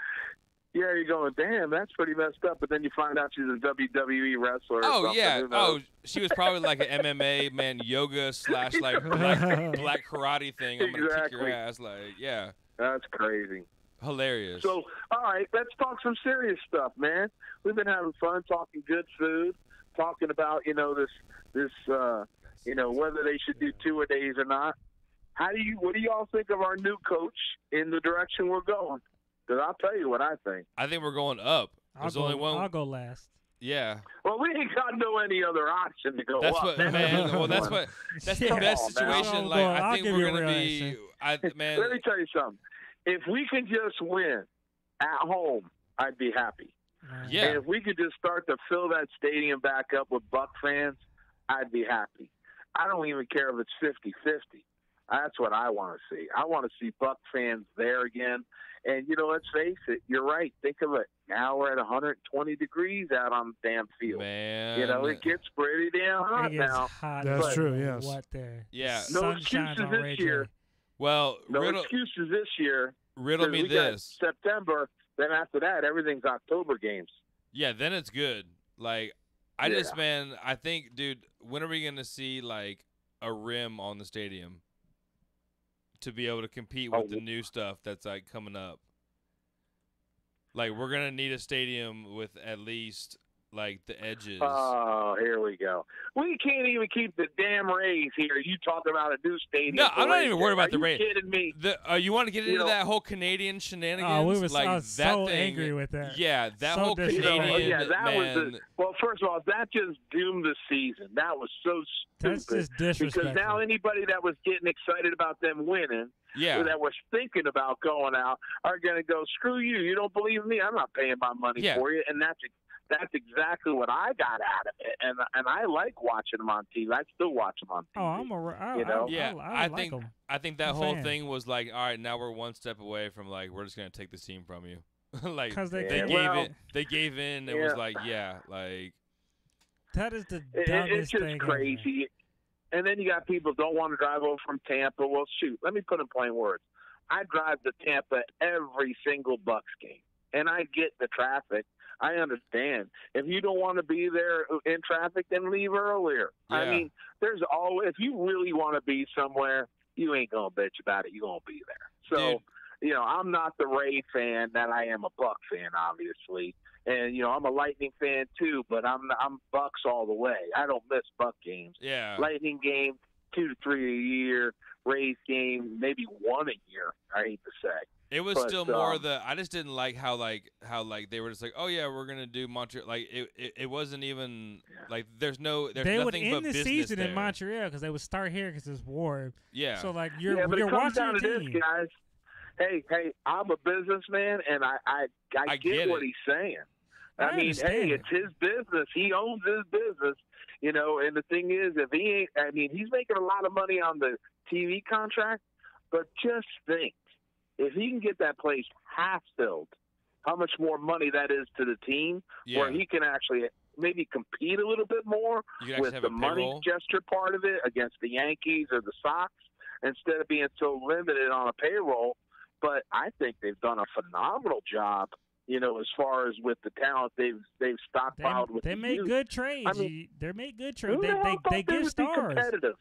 Yeah, you're going, damn, that's pretty messed up. But then you find out she's a WWE wrestler. Oh, yeah. Oh, she was probably like an MMA, man, yoga / like black karate thing. I'm going to kick your ass. Like, yeah. That's crazy. Hilarious. So, all right, let's talk some serious stuff, man. We've been having fun talking good food, talking about, this whether they should do 2-a-days or not. What do y'all think of our new coach in the direction we're going? Because I'll tell you what I think. I think we're going up. There's only one. I'll go last. Yeah. Well, we ain't got any other option to go that's up. What, man. Well, that's the best situation. Like, I think we're gonna be. Man. Let me tell you something. If we can just win at home, I'd be happy. Yeah. And if we could just start to fill that stadium back up with Buck fans, I'd be happy. I don't even care if it's 50-50. That's what I want to see. I want to see Buck fans there again. And, let's face it, you're right. Think of it. Now we're at 120 degrees out on the damn field. Man. It gets pretty damn hot now. Hot. That's true, yes. What there? Yeah. No excuses this year. Well, no excuses this year. Riddle me this. September. Then after that, everything's October games. Yeah, then it's good. Like, I think, dude, when are we going to see, like, a rim on the stadium to be able to compete with the new stuff that's, like, coming up? Like, we're going to need a stadium with at least like the edges. Oh, here we go. We can't even keep the damn Rays here. You talking about a new stadium? No, I'm not even worried about the Rays. Rays. Are you kidding me? You want to get into that whole Canadian shenanigans? I was that so thing, angry with that. Yeah, that So whole Canadian that man. was well, first of all, that just doomed the season. That was so stupid. That's just disrespectful. Because now anybody that was getting excited about them winning, or that was thinking about going out, are going to go, screw you. You don't believe me? I'm not paying my money for you. And that's exactly what I got out of it, and I like watching them on TV. I still watch them on TV. I think that whole thing was like, all right, now we're one step away from like we're just gonna take this team from you, like because they gave in. It was like like that is the it's dumbest just thing crazy. And then you got people who don't want to drive over from Tampa. Well, shoot, let me put in plain words. I drive to Tampa every single Bucks game, and I get the traffic. I understand. If you don't want to be there in traffic, then leave earlier. Yeah. I mean, there's always, if you really want to be somewhere, you ain't going to bitch about it. You're going to be there. So, I'm not the Ray fan that I am a Buck fan, obviously. And, I'm a Lightning fan too, but I'm Bucks all the way. I don't miss Buck games. Yeah. Lightning game, 2 to 3 a year. Rays game, maybe 1 a year, I hate to say. It was still more I just didn't like how they were just like, oh yeah, we're gonna do Montreal. Like it wasn't even like there's nothing but business. They would end the season there. in Montreal because they would start here because it's warm. Yeah. So like but you're it comes watching down to your this, team. guys. Hey, I'm a businessman, and I get what he's saying. I mean, hey, it's his business. He owns his business, And the thing is, if he ain't, I mean, he's making a lot of money on the TV contract, but just think. If he can get that place half filled, how much more money that is to the team, where he can actually maybe compete a little bit more with the money gesture part of it against the Yankees or the Sox, instead of being so limited on a payroll. But I think they've done a phenomenal job, as far as with the talent they've stockpiled with. They make good trades. I mean, they make good trades. They give stars. Competitive.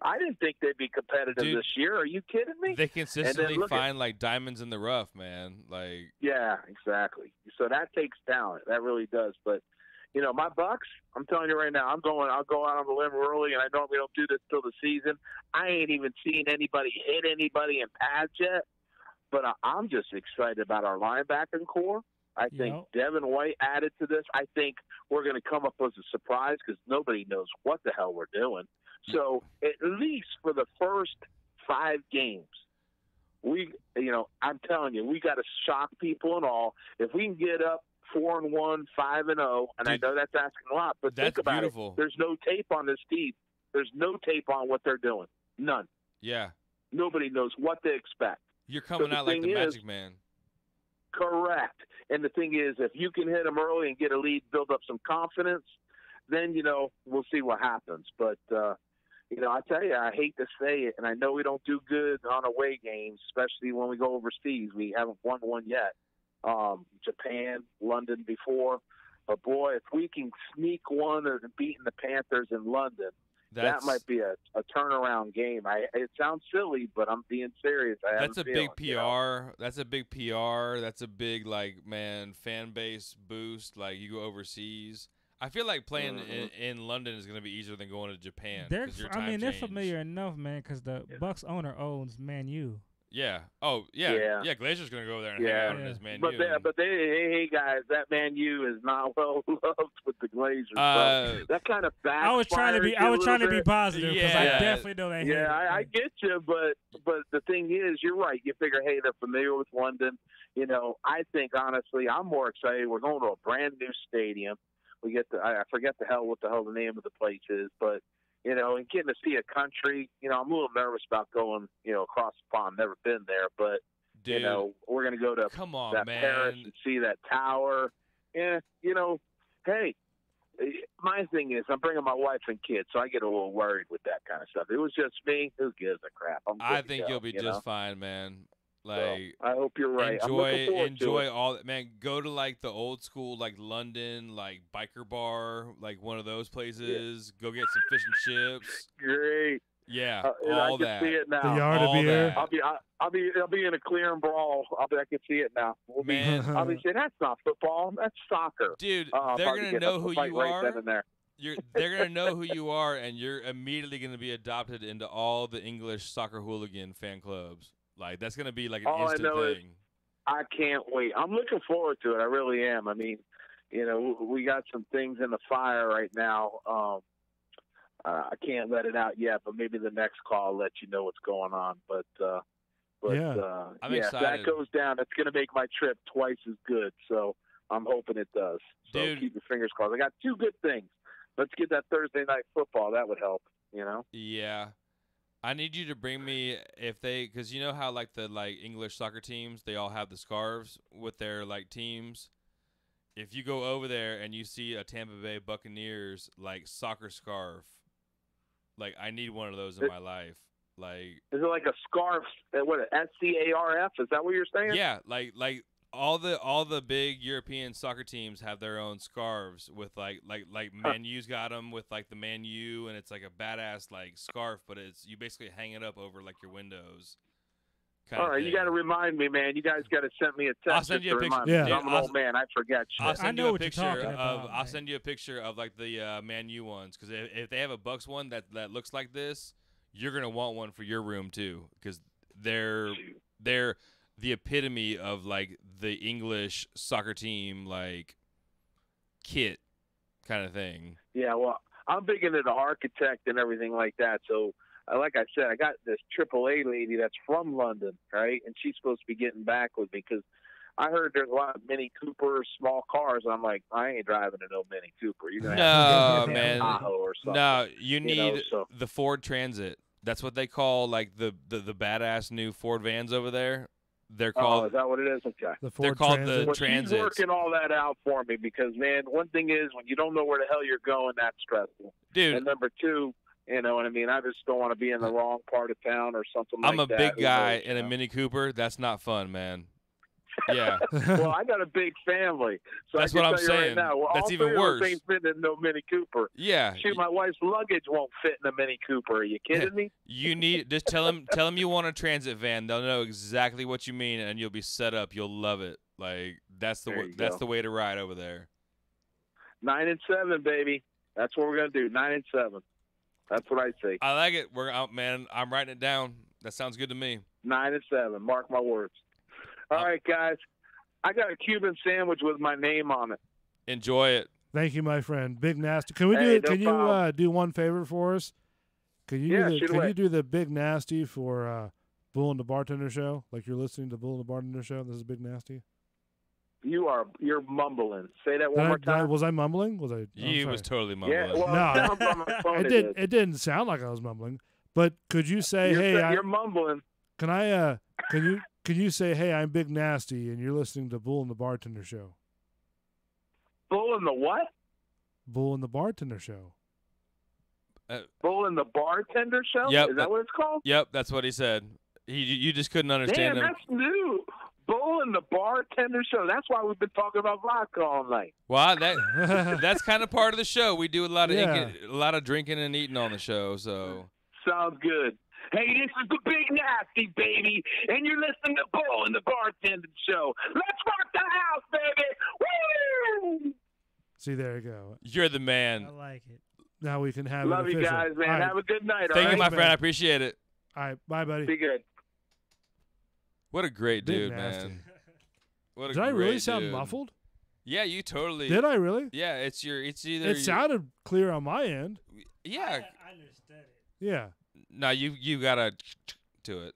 I didn't think they'd be competitive this year. Are you kidding me? They consistently find like diamonds in the rough, man. Like yeah, exactly. So that takes talent. That really does. But my Bucks, I'm telling you right now, I'll go out on the limb early, and I normally don't do this till the season. I ain't even seen anybody hit anybody in pads yet. But I'm just excited about our linebacking core. I think Devin White added to this. I think we're going to come up as a surprise because nobody knows what the hell we're doing. So at least for the first 5 games, I'm telling you, we got to shock people and all. If we can get up 4-1, 5-0, and I know that's asking a lot, but think about it. There's no tape on this team. There's no tape on what they're doing. None. Yeah. Nobody knows what to expect. You're coming out like the Magic Man. Correct. And the thing is, if you can hit them early and get a lead, build up some confidence, then, we'll see what happens. But, I tell you, I hate to say it, and I know we don't do good on away games, especially when we go overseas. We haven't won one yet. Japan, London before. But, boy, if we can sneak one or beating the Panthers in London, that might be a turnaround game. It sounds silly, but I'm being serious. That's a big PR. That's a big PR. That's a big, fan base boost. Like, you go overseas. I feel like playing in London is going to be easier than going to Japan. They're familiar enough, man, because the Bucks owner owns Man U. Yeah. Oh, yeah. Yeah, Glazer's going to go over there and hang out in his Man U. But hey, guys, that Man U is not well loved with the Glazers. So that kind of backfired. I was trying to be positive because I definitely know they hate it. I get you, but the thing is, you're right. You figure, hey, they're familiar with London. I think, honestly, I'm more excited. We're going to a brand new stadium. I forget what the hell the name of the place is, but and getting to see a country, I'm a little nervous about going, across the pond. Never been there, but dude, we're going to go to Paris and see that tower. Yeah, hey, my thing is I'm bringing my wife and kids, so I get a little worried with that kind of stuff. If it was just me, who gives a crap? I think you'll be just fine, man. Like, I hope you're right. Enjoy all that, man. Go to the old school, London, biker bar, one of those places. Yeah. Go get some fish and chips. Great. Yeah, I can see it now. The yard of All beer. that. I'll be in a clear and brawl. I can see it now. Man. I'll be saying that's not football. That's soccer. Dude, I'll they're probably gonna get know up a who fight you right are. then and there. They're gonna know who you are, and you're immediately gonna be adopted into all the English soccer hooligan fan clubs. Like that's gonna be like an All I instant know thing. I can't wait. I'm looking forward to it. I really am. I mean, we got some things in the fire right now. I can't let it out yet, but maybe the next call I'll let you know what's going on. But I'm if excited. that goes down, it's going to make my trip twice as good. So I'm hoping it does. So Dude. keep your fingers crossed. I got two good things. Let's get that Thursday night football. That would help. Yeah. I need you to bring me because you know how like the English soccer teams, they all have the scarves with their teams. If you go over there and you see a Tampa Bay Buccaneers soccer scarf, I need one of those in my life. Is it like a scarf? What, SCARF? Is that what you're saying? Yeah, all the big European soccer teams have their own scarves with Man U's got them with the Man U, and it's a badass scarf, but you basically hang it up over your windows. All right, you got to remind me, man. You guys got to send me a text. I'll send you a picture. Yeah. I'm an old man. I forget shit. I'll send I know you a what you're picture talking of. about, I'll man. send you a picture of the Man U ones, because if they have a Bucks one that looks like this, you're gonna want one for your room too, because they're the epitome of the English soccer team kit kind of thing. Yeah, well, I'm big into the architect and everything like that. So, like I said, I got this AAA lady that's from London, right? And she's supposed to be getting back with me because I heard there's a lot of Mini Coopers, small cars. I'm like, I ain't driving a no Mini Cooper. You're gonna have to get man. a Tahoe or something. No, you need so. the Ford Transit. That's what they call the badass new Ford vans over there. They're called. Oh, is that what it is? Okay. They're called the Well, Transits. she's working all that out for me because, man, one thing is when you don't know where the hell you're going, that's stressful. Dude. And number two, you know what I mean? I just don't want to be in the wrong part of town or something like that. I'm a big guy in a know? Mini Cooper. That's not fun, man. Yeah. Well, I got a big family, so That's I can what I'm tell you saying. right now, well, That's all even three of worse. us ain't fitting in no Mini Cooper. Yeah. Shoot, my wife's luggage won't fit in a Mini Cooper. Are you kidding me? You need just tell them you want a transit van. They'll know exactly what you mean, and you'll be set up. You'll love it. That's the way to ride over there. 9 and 7, baby. That's what we're gonna do. 9 and 7. That's what I say. I like it. We're out, man. I'm writing it down. That sounds good to me. 9 and 7. Mark my words. All right, guys. I got a Cuban sandwich with my name on it. Enjoy it. Thank you, my friend. Big Nasty. Can we Hey, do? no Can problem. you do one favor for us? Can you you do the Big Nasty for Bull and the Bartender Show? Like you're listening to Bull and the Bartender Show. This is Big Nasty. You're mumbling. Say that one more time. Was I mumbling? Was I? You was totally mumbling. Yeah, well, No. it sounds on my phone. It didn't sound like I was mumbling. But could you say, You're mumbling. Can I? Can you say, hey, I'm Big Nasty, and you're listening to Bull and the Bartender Show? Bull and the what? Bull and the Bartender Show. Bull and the Bartender Show? Yep, Is that what it's called? Yep, that's what he said. You just couldn't understand Damn, him. that's new. Bull and the Bartender Show. That's why we've been talking about vodka all night. Well, that's kind of part of the show. We do a lot of Yeah. a lot of drinking and eating on the show. So Sounds good. Hey, this is the Big Nasty, baby, and you're listening to Bull and the Bartender Show. Let's rock the house, baby! Woo! See, there you go. you're the I man. like it. Now we can have Love it you official. guys, man. All right. Have a good night, all Thank you, right? my man. friend. I appreciate it. All right, bye, buddy. Be good. What a great Big dude, Nasty. man. What a Did I really great sound dude. muffled? Yeah, you totally. Did I really? Yeah, it's either. It sounded clear on my end. Yeah. I understood it. Yeah. No, you gotta to it.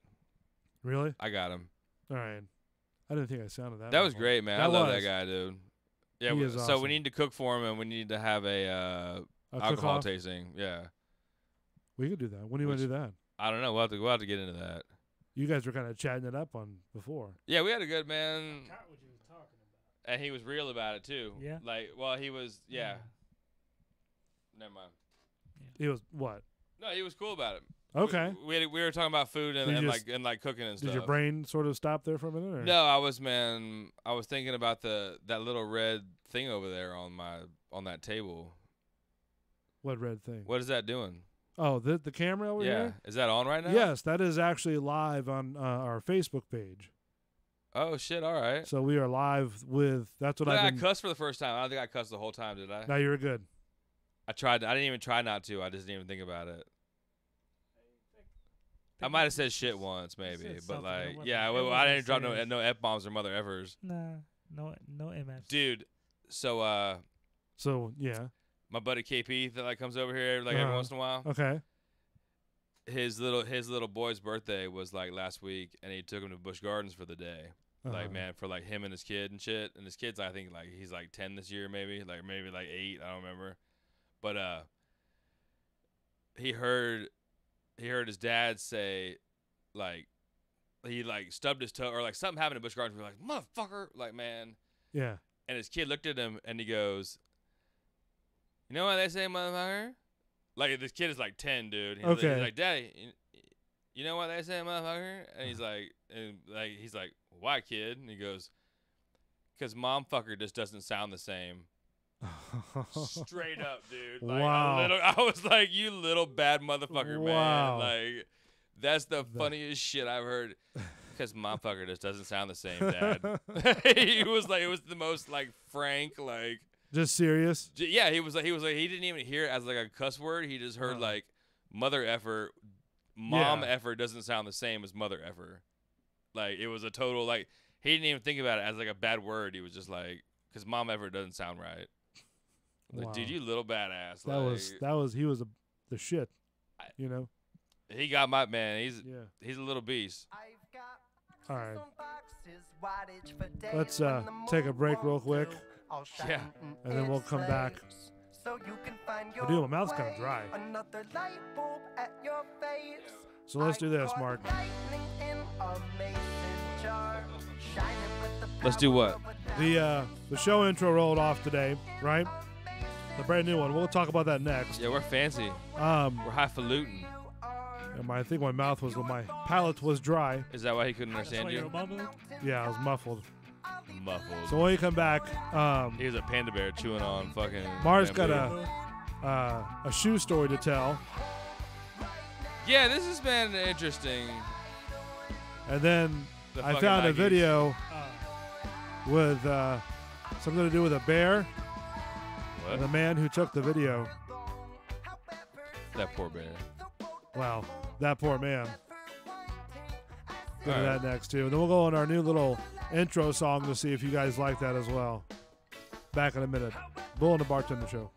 Really? I got him. All right. I didn't think I sounded that. That was muffled. great, man. I That love was. that guy, dude. Yeah. He is So awesome. we need to cook for him, and we need to have a alcohol cook-off? tasting. Yeah. We could do that. When do you want to do that? I don't know. We'll have to get into that. You guys were kind of chatting it up on before. Yeah, we had a good man, Got what you was talking about. and he was real about it too. Yeah. He was. Yeah. Never mind. It was what? No, he was cool about it. Okay. We were talking about food Did and you like cooking and stuff. Did your brain sort of stop there for a minute? Or? No, I was thinking about that little red thing over there on that table. What red thing? What is that doing? Oh, the camera over here? Yeah. Is that on right now? Yes, that is actually live on our Facebook page. Oh, shit. All right. So we are live with, that's what I cussed for the first time. I don't think I cussed the whole time, did I? No, you were good. I tried. I didn't even try not to. I just didn't even think about it. I might have said shit once, maybe, but like, yeah, I didn't drop no F-bombs or mother effers. Nah, no MFs. Dude, so yeah, my buddy KP that like comes over here like every once in a while. Okay. His little boy's birthday was like last week, and he took him to Busch Gardens for the day. Like, man, for like him and his kid and shit. And his kid's, I think, like he's like 10 this year, maybe like 8. I don't remember. But he heard his dad say, like, he like stubbed his toe or like something happened at Busch Gardens. We're like, motherfucker, like, man. Yeah. And his kid looked at him and he goes, "You know why they say motherfucker?" Like, this kid is like 10, dude. He's like, "Daddy, you know why they say motherfucker?" And he's like, "Why, kid?" And he goes, "'Cause momfucker just doesn't sound the same." Straight up, dude. Like, wow. I was like, "You little bad motherfucker, man." Like, that's the funniest shit I've heard. Because momfucker just doesn't sound the same, Dad. It was the most like frank, like just serious. Yeah, he was like he didn't even hear it as like a cuss word. He just heard like mother effer, mom effer doesn't sound the same as mother effer. Like, it was a total like he didn't even think about it as like a bad word. He was just like, because mom effer doesn't sound right. Like, dude, you little badass. He was the shit. You know. He got my man. He's a little beast. All right. Let's take a break real quick. Yeah. And then we'll come back. Dude, my mouth's kind of dry. So let's do this, Mark. Let's do what? The show intro rolled off today, right? The brand new one. We'll talk about that next. Yeah, we're fancy. We're highfalutin. And I think my palate was dry. Is that why he couldn't understand you? Yeah, I was muffled. Muffled. So when you come back, he was a panda bear chewing on fucking. Mars got a shoe story to tell. Yeah, this has been interesting. And then I found a video with something to do with a bear. What? And the man who took the video. That poor bear. Wow, that poor man. Go to that next, too. And then we'll go on our new little intro song to see if you guys like that as well. Back in a minute. Bull and the Bartender Show.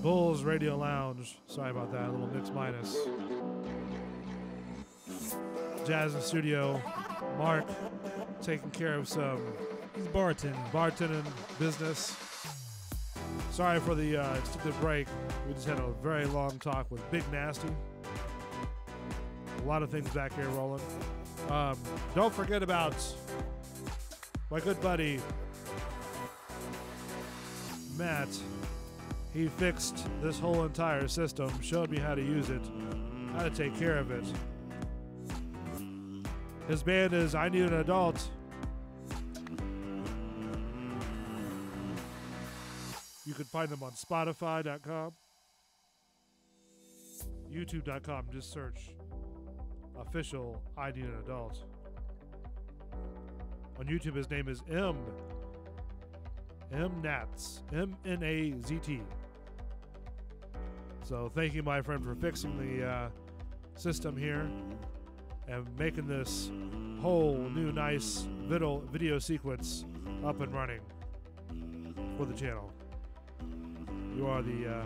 Bulls Radio Lounge. Sorry about that, a little mix minus. Jazz in the studio. Mark taking care of some bartending business. Sorry for the extended break. We just had a very long talk with Big Nasty. A lot of things back here rolling. Don't forget about my good buddy Matt. He fixed this whole entire system, showed me how to use it, how to take care of it. His band is I Need an Adult. You can find them on Spotify.com, YouTube.com. Just search official I Need an Adult. On YouTube, his name is Nats, M-N-A-Z-T. So thank you, my friend, for fixing the system here and making this whole new nice video sequence up and running for the channel. You are the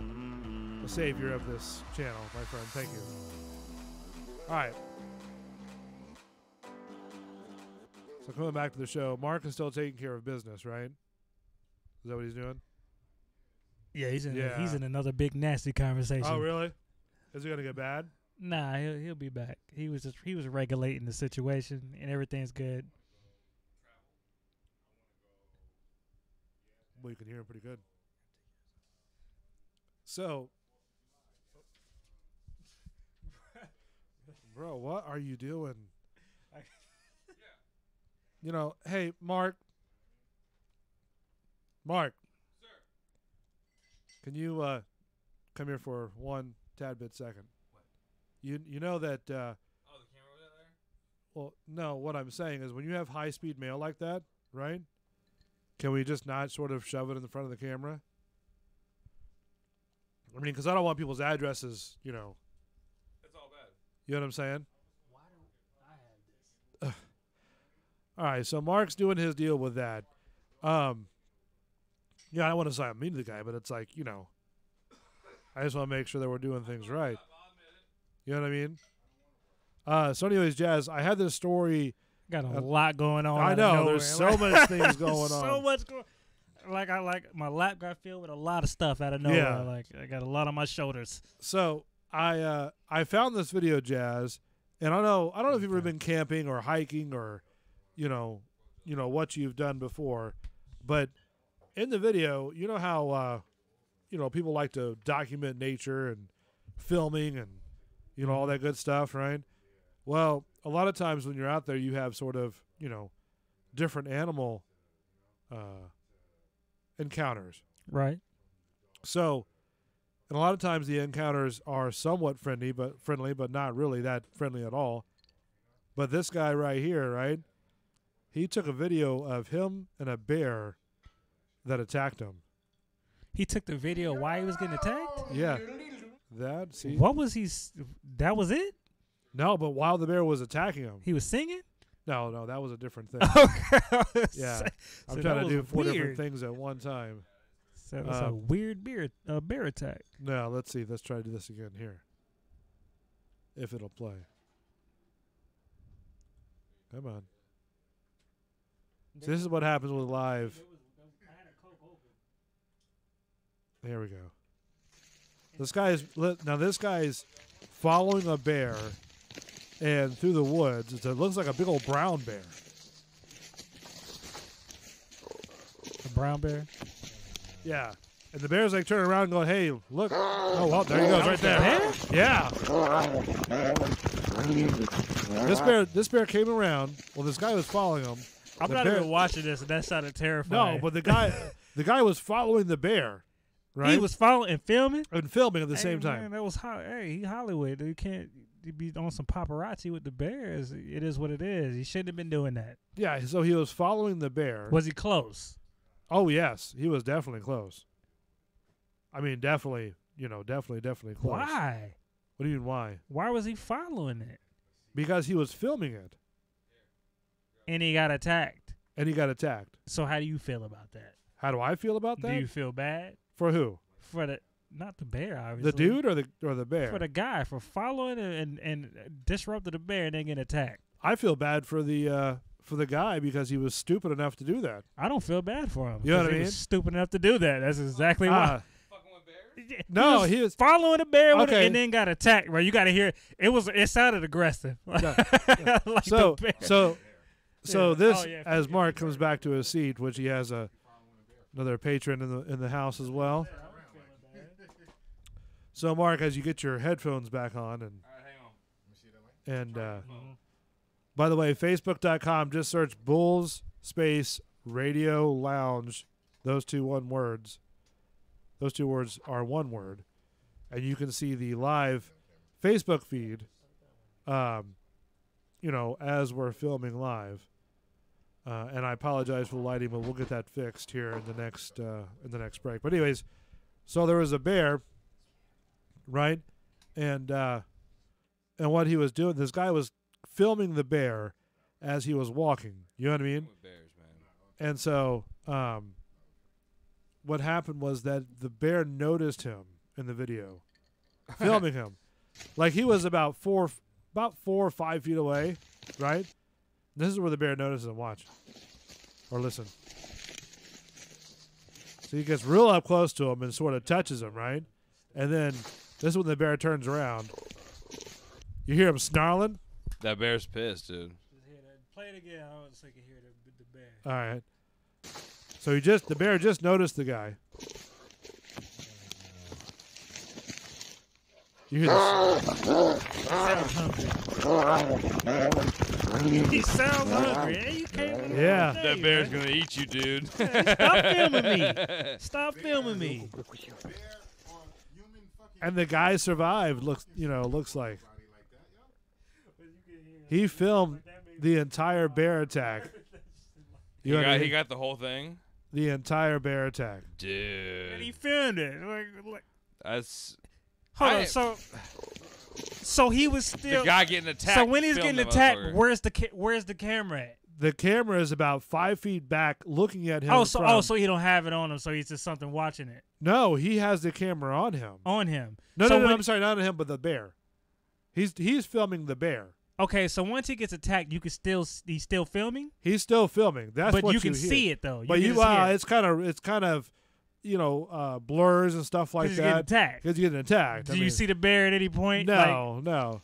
savior of this channel, my friend. Thank you. All right. So coming back to the show, Mark is still taking care of business, right? Is that what he's doing? Yeah, he's in another big nasty conversation. Oh, really? Is it gonna get bad? Nah, he'll be back. He was regulating the situation, and everything's good. Well, you can hear him pretty good. So, bro, what are you doing? You know, hey, Mark. Mark. Sir. Can you come here for one tad bit second? What? You know that Oh, the camera was out there? well, no, what I'm saying is when you have high-speed mail like that, right? Can we just not sort of shove it in the front of the camera? I mean, because I don't want people's addresses, you know. It's all bad. You know what I'm saying? Why don't I have this? All right, so Mark's doing his deal with that. Yeah, I don't want to say I'm mean to the guy, but it's like, you know, I just want to make sure that we're doing things right. You know what I mean? So anyways, Jazz, I had this story. Got a lot going on. I know, there's so much things going on. So much going. Like my lap got filled with a lot of stuff out of nowhere. Yeah. Like I got a lot on my shoulders. So I found this video, Jazz, and I don't know if you've ever been camping or hiking or, you know what you've done before, but in the video, you know how people like to document nature and filming and all that good stuff, right? Well, a lot of times when you're out there, you have sort of different animal encounters. Right. So, and a lot of times the encounters are somewhat friendly, but not really that friendly at all. But this guy right here, right? He took a video of him and a bear that attacked him. He took the video while he was getting attacked? Yeah. That, see? What was he? That was it? No, but while the bear was attacking him. He was singing? No, that was a different thing. Okay. Yeah. I'm So trying to do that 4 was different weird. things at one time. So it was a weird bear attack. No, let's see. Let's try to do this again here. If it'll play. Come on. So this is what happens with live. There we go. This guy's following a bear and through the woods. It looks like a big old brown bear. A brown bear? Yeah. And the bear's like turning around and going, hey, look. Oh, well, there he goes right there. Yeah. This bear came around. Well, this guy was following him. I'm not even watching this, and that sounded terrifying. No, but the guy was following the bear, right? He was following and filming? And filming at the same time. Man, that was he Hollywood. You can't be on some paparazzi with the bears. It is what it is. He shouldn't have been doing that. Yeah, so he was following the bear. Was he close? Oh, yes. He was definitely close. I mean, definitely close. Why? What do you mean, why? Why was he following it? Because he was filming it. And he got attacked. So how do you feel about that? How do I feel about that? Do you feel bad? For who? For not the bear, obviously. The dude or the bear? For the guy for following and disrupted the bear and then getting attacked. I feel bad for the guy because he was stupid enough to do that. I don't feel bad for him. You know what I mean? He was stupid enough to do that. That's exactly why. No, he was following the bear with it and then got attacked. Right, you got to hear it sounded aggressive. Yeah. Like so the bear. so Yeah. this Yeah. as Mark comes back to his seat, which he has another patron in the house as well. So Mark, as you get your headphones back on and by the way, Facebook.com, just search Bulls Space Radio Lounge. Those two words are one word. And you can see the live Facebook feed, as we're filming live. And I apologize for the lighting, but we'll get that fixed here in the next break. But anyways, so there was a bear, right? And what he was doing, this guy was filming the bear as he was walking. You know what I mean? Bears, man. And so what happened was that the bear noticed him in the video, filming him. Like he was about 4 or 5 feet away, right? This is where the bear notices him. Watch. Or listen. So he gets real up close to him and sort of touches him, right? And then this is when the bear turns around. You hear him snarling? That bear's pissed, dude. Play it again. I want to hear the bear. All right. So the bear just noticed the guy. You hear this? He sounds hungry. Hey, you can't Yeah. That bear's gonna eat you, dude. Stop filming me. Stop filming me. And the guy survived. Looks like he filmed the entire bear attack. He got the whole thing. The entire bear attack, dude. And he filmed it. Like that's. Hold on. So he was still the guy getting attacked. So when he's getting attacked, where's the camera at? The camera is about 5 feet back, looking at him. So he don't have it on him. So he's just something watching it. No, he has the camera on him. On him. No, I'm sorry, not on him, but the bear. He's filming the bear. Okay, so once he gets attacked, he's still filming. He's still filming. That's but what you can hear. see it though. But it's kind of blurs and stuff like that. Because he's getting attacked. Do you see the bear at any point? No.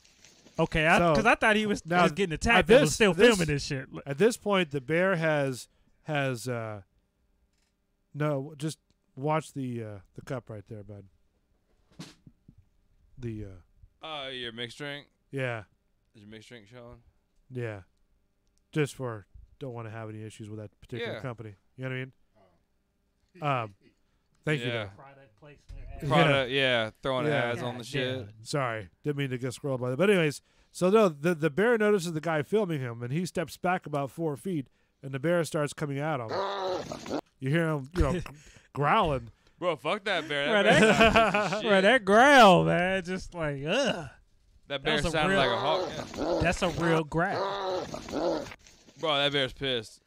Okay, because I thought he was getting attacked, but was still filming this shit. At this point, the bear has no. Just watch the cup right there, bud. Your mixed drink. Yeah. Is your mixed drink showing? Yeah. Just don't want to have any issues with that particular company. You know what I mean? Thank you. Product, throwing ads on the shit. Sorry, didn't mean to get scrolled by that. But anyways, so no, the bear notices the guy filming him, and he steps back about 4 feet, and the bear starts coming at him. You hear him, growling. Bro, fuck that bear. That growl, man, just like ugh. That bear sounded like a hawk. Yeah. That's a real growl. Bro, that bear's pissed.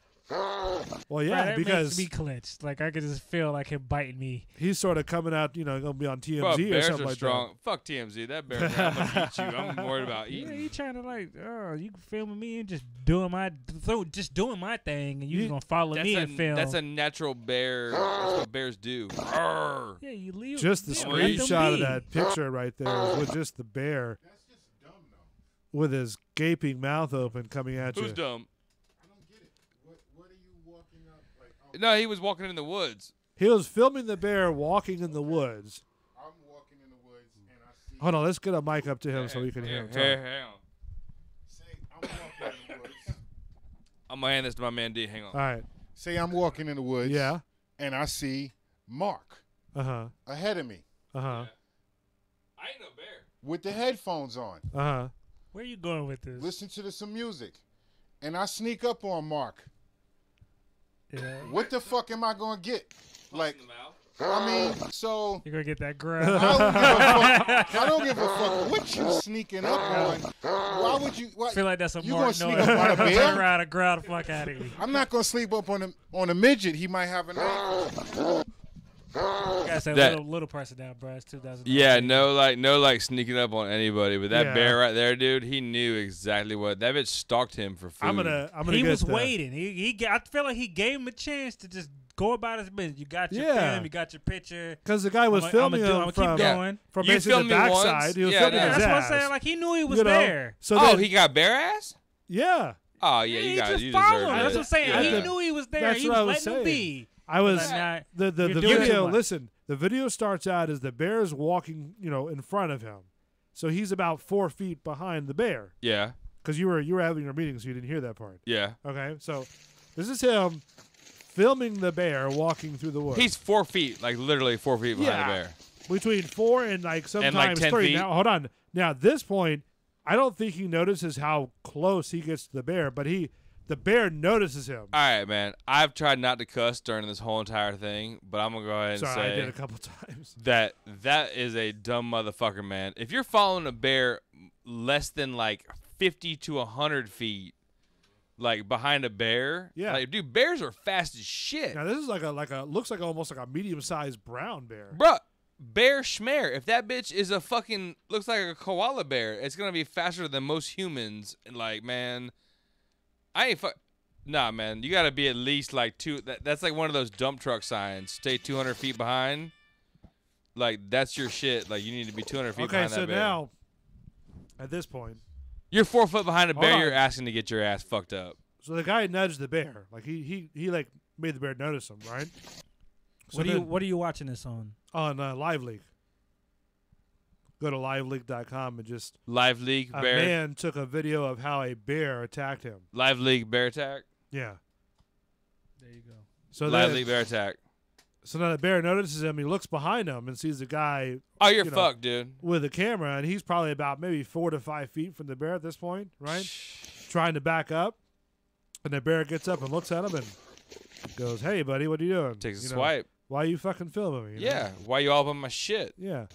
Well, yeah, that because makes me clenched. Like I could just feel like him biting me. He's sort of coming out, gonna be on TMZ Bro, or something are like strong. that. Fuck TMZ. That bear, I'm gonna eat you. I'm worried about eating. Yeah, he trying to you filming me and just doing my thing, and you gonna follow me and film. That's a natural bear. That's what bears do. Arr. Yeah, you leave. Just the screenshot of that picture right there is with just the bear. That's just dumb, though. With his gaping mouth open, coming at you. Who's dumb? What are you walking up like? No, he was walking in the woods. He was filming the bear walking in the woods. I'm walking in the woods and I see. Hold on, let's get a mic up to him so we can hear him talk. Hang on. Say I'm walking in the woods. I'm gonna hand this to my man D. Hang on. All right. Say I'm walking in the woods. Yeah. And I see Mark. Ahead of me. Yeah. I ain't no bear. With the headphones on. Where you going with this? Listen to some music. And I sneak up on Mark. Yeah. What the fuck am I gonna get? Like, I mean, so you're gonna get that growl. I don't give a fuck what you sneaking up on. Why would you? I feel like that's a you Mark gonna noise. sneak up on a bear? Turn around and growl the fuck out of you. I'm not gonna sleep up on a midget. He might have a knife. gotta say That- little price it down, bro. It's 2000. Yeah, no like sneaking up on anybody, but that bear right there, dude, he knew exactly what that bitch stalked him for food. I'm gonna. He get was waiting. I feel like he gave him a chance to just go about his business. You got your film, you got your picture. Because the guy was filming him from basically the backside. He was filming his that's ass. what I'm saying. Like he knew he was there. So he got bear ass? Yeah. Oh yeah, he you got just you followed deserve him. it. That's what I'm saying. Yeah. He knew he was there. That's He what I was was letting him saying. be. I was But the you're doing video. too much. Listen, the video starts out as the bear is walking, in front of him, so he's about 4 feet behind the bear. Yeah. Because you were having your meeting, so you didn't hear that part. Yeah. Okay, so this is him filming the bear walking through the woods. He's 4 feet, like literally 4 feet behind the bear. Between 4 and sometimes 10 3. feet? Now hold on. Now at this point, I don't think he notices how close he gets to the bear, but the bear notices him. All right, man. I've tried not to cuss during this whole entire thing, but I'm gonna go ahead and Sorry, say I did a couple times. that is a dumb motherfucker, man. If you're following a bear less than like 50 to 100 feet, like behind a bear, like, dude, bears are fast as shit. Now this is like a looks like almost like a medium-sized brown bear. Bruh, bear schmear. If that bitch is a fucking looks like a koala bear, it's gonna be faster than most humans. And like, man, I ain't nah, man. You gotta be at least like that's like one of those dump truck signs. Stay 200 feet behind. Like that's your shit. Like you need to be 200 feet behind that bear. Okay, so now at this point, you're 4 foot behind a bear. Hold on. You're asking to get your ass fucked up. so the guy nudged the bear. Like he like made the bear notice him, right? So What are you watching this on? On Live Leak. Go to liveleak.com and just Live Leak a bear. man took a video of how a bear attacked him. Live Leak bear attack. Yeah. There you go. So Live then- Leak bear attack. So now the bear notices him. He looks behind him and sees the guy. Oh, you're fucked, dude. With a camera, and he's probably about maybe 4 to 5 feet from the bear at this point, right? Trying to back up, and the bear gets up and looks at him and goes, "Hey, buddy, what are you doing?" Takes a swipe. Why are you fucking filming me? you know? Yeah. Why you all up on my shit? Yeah.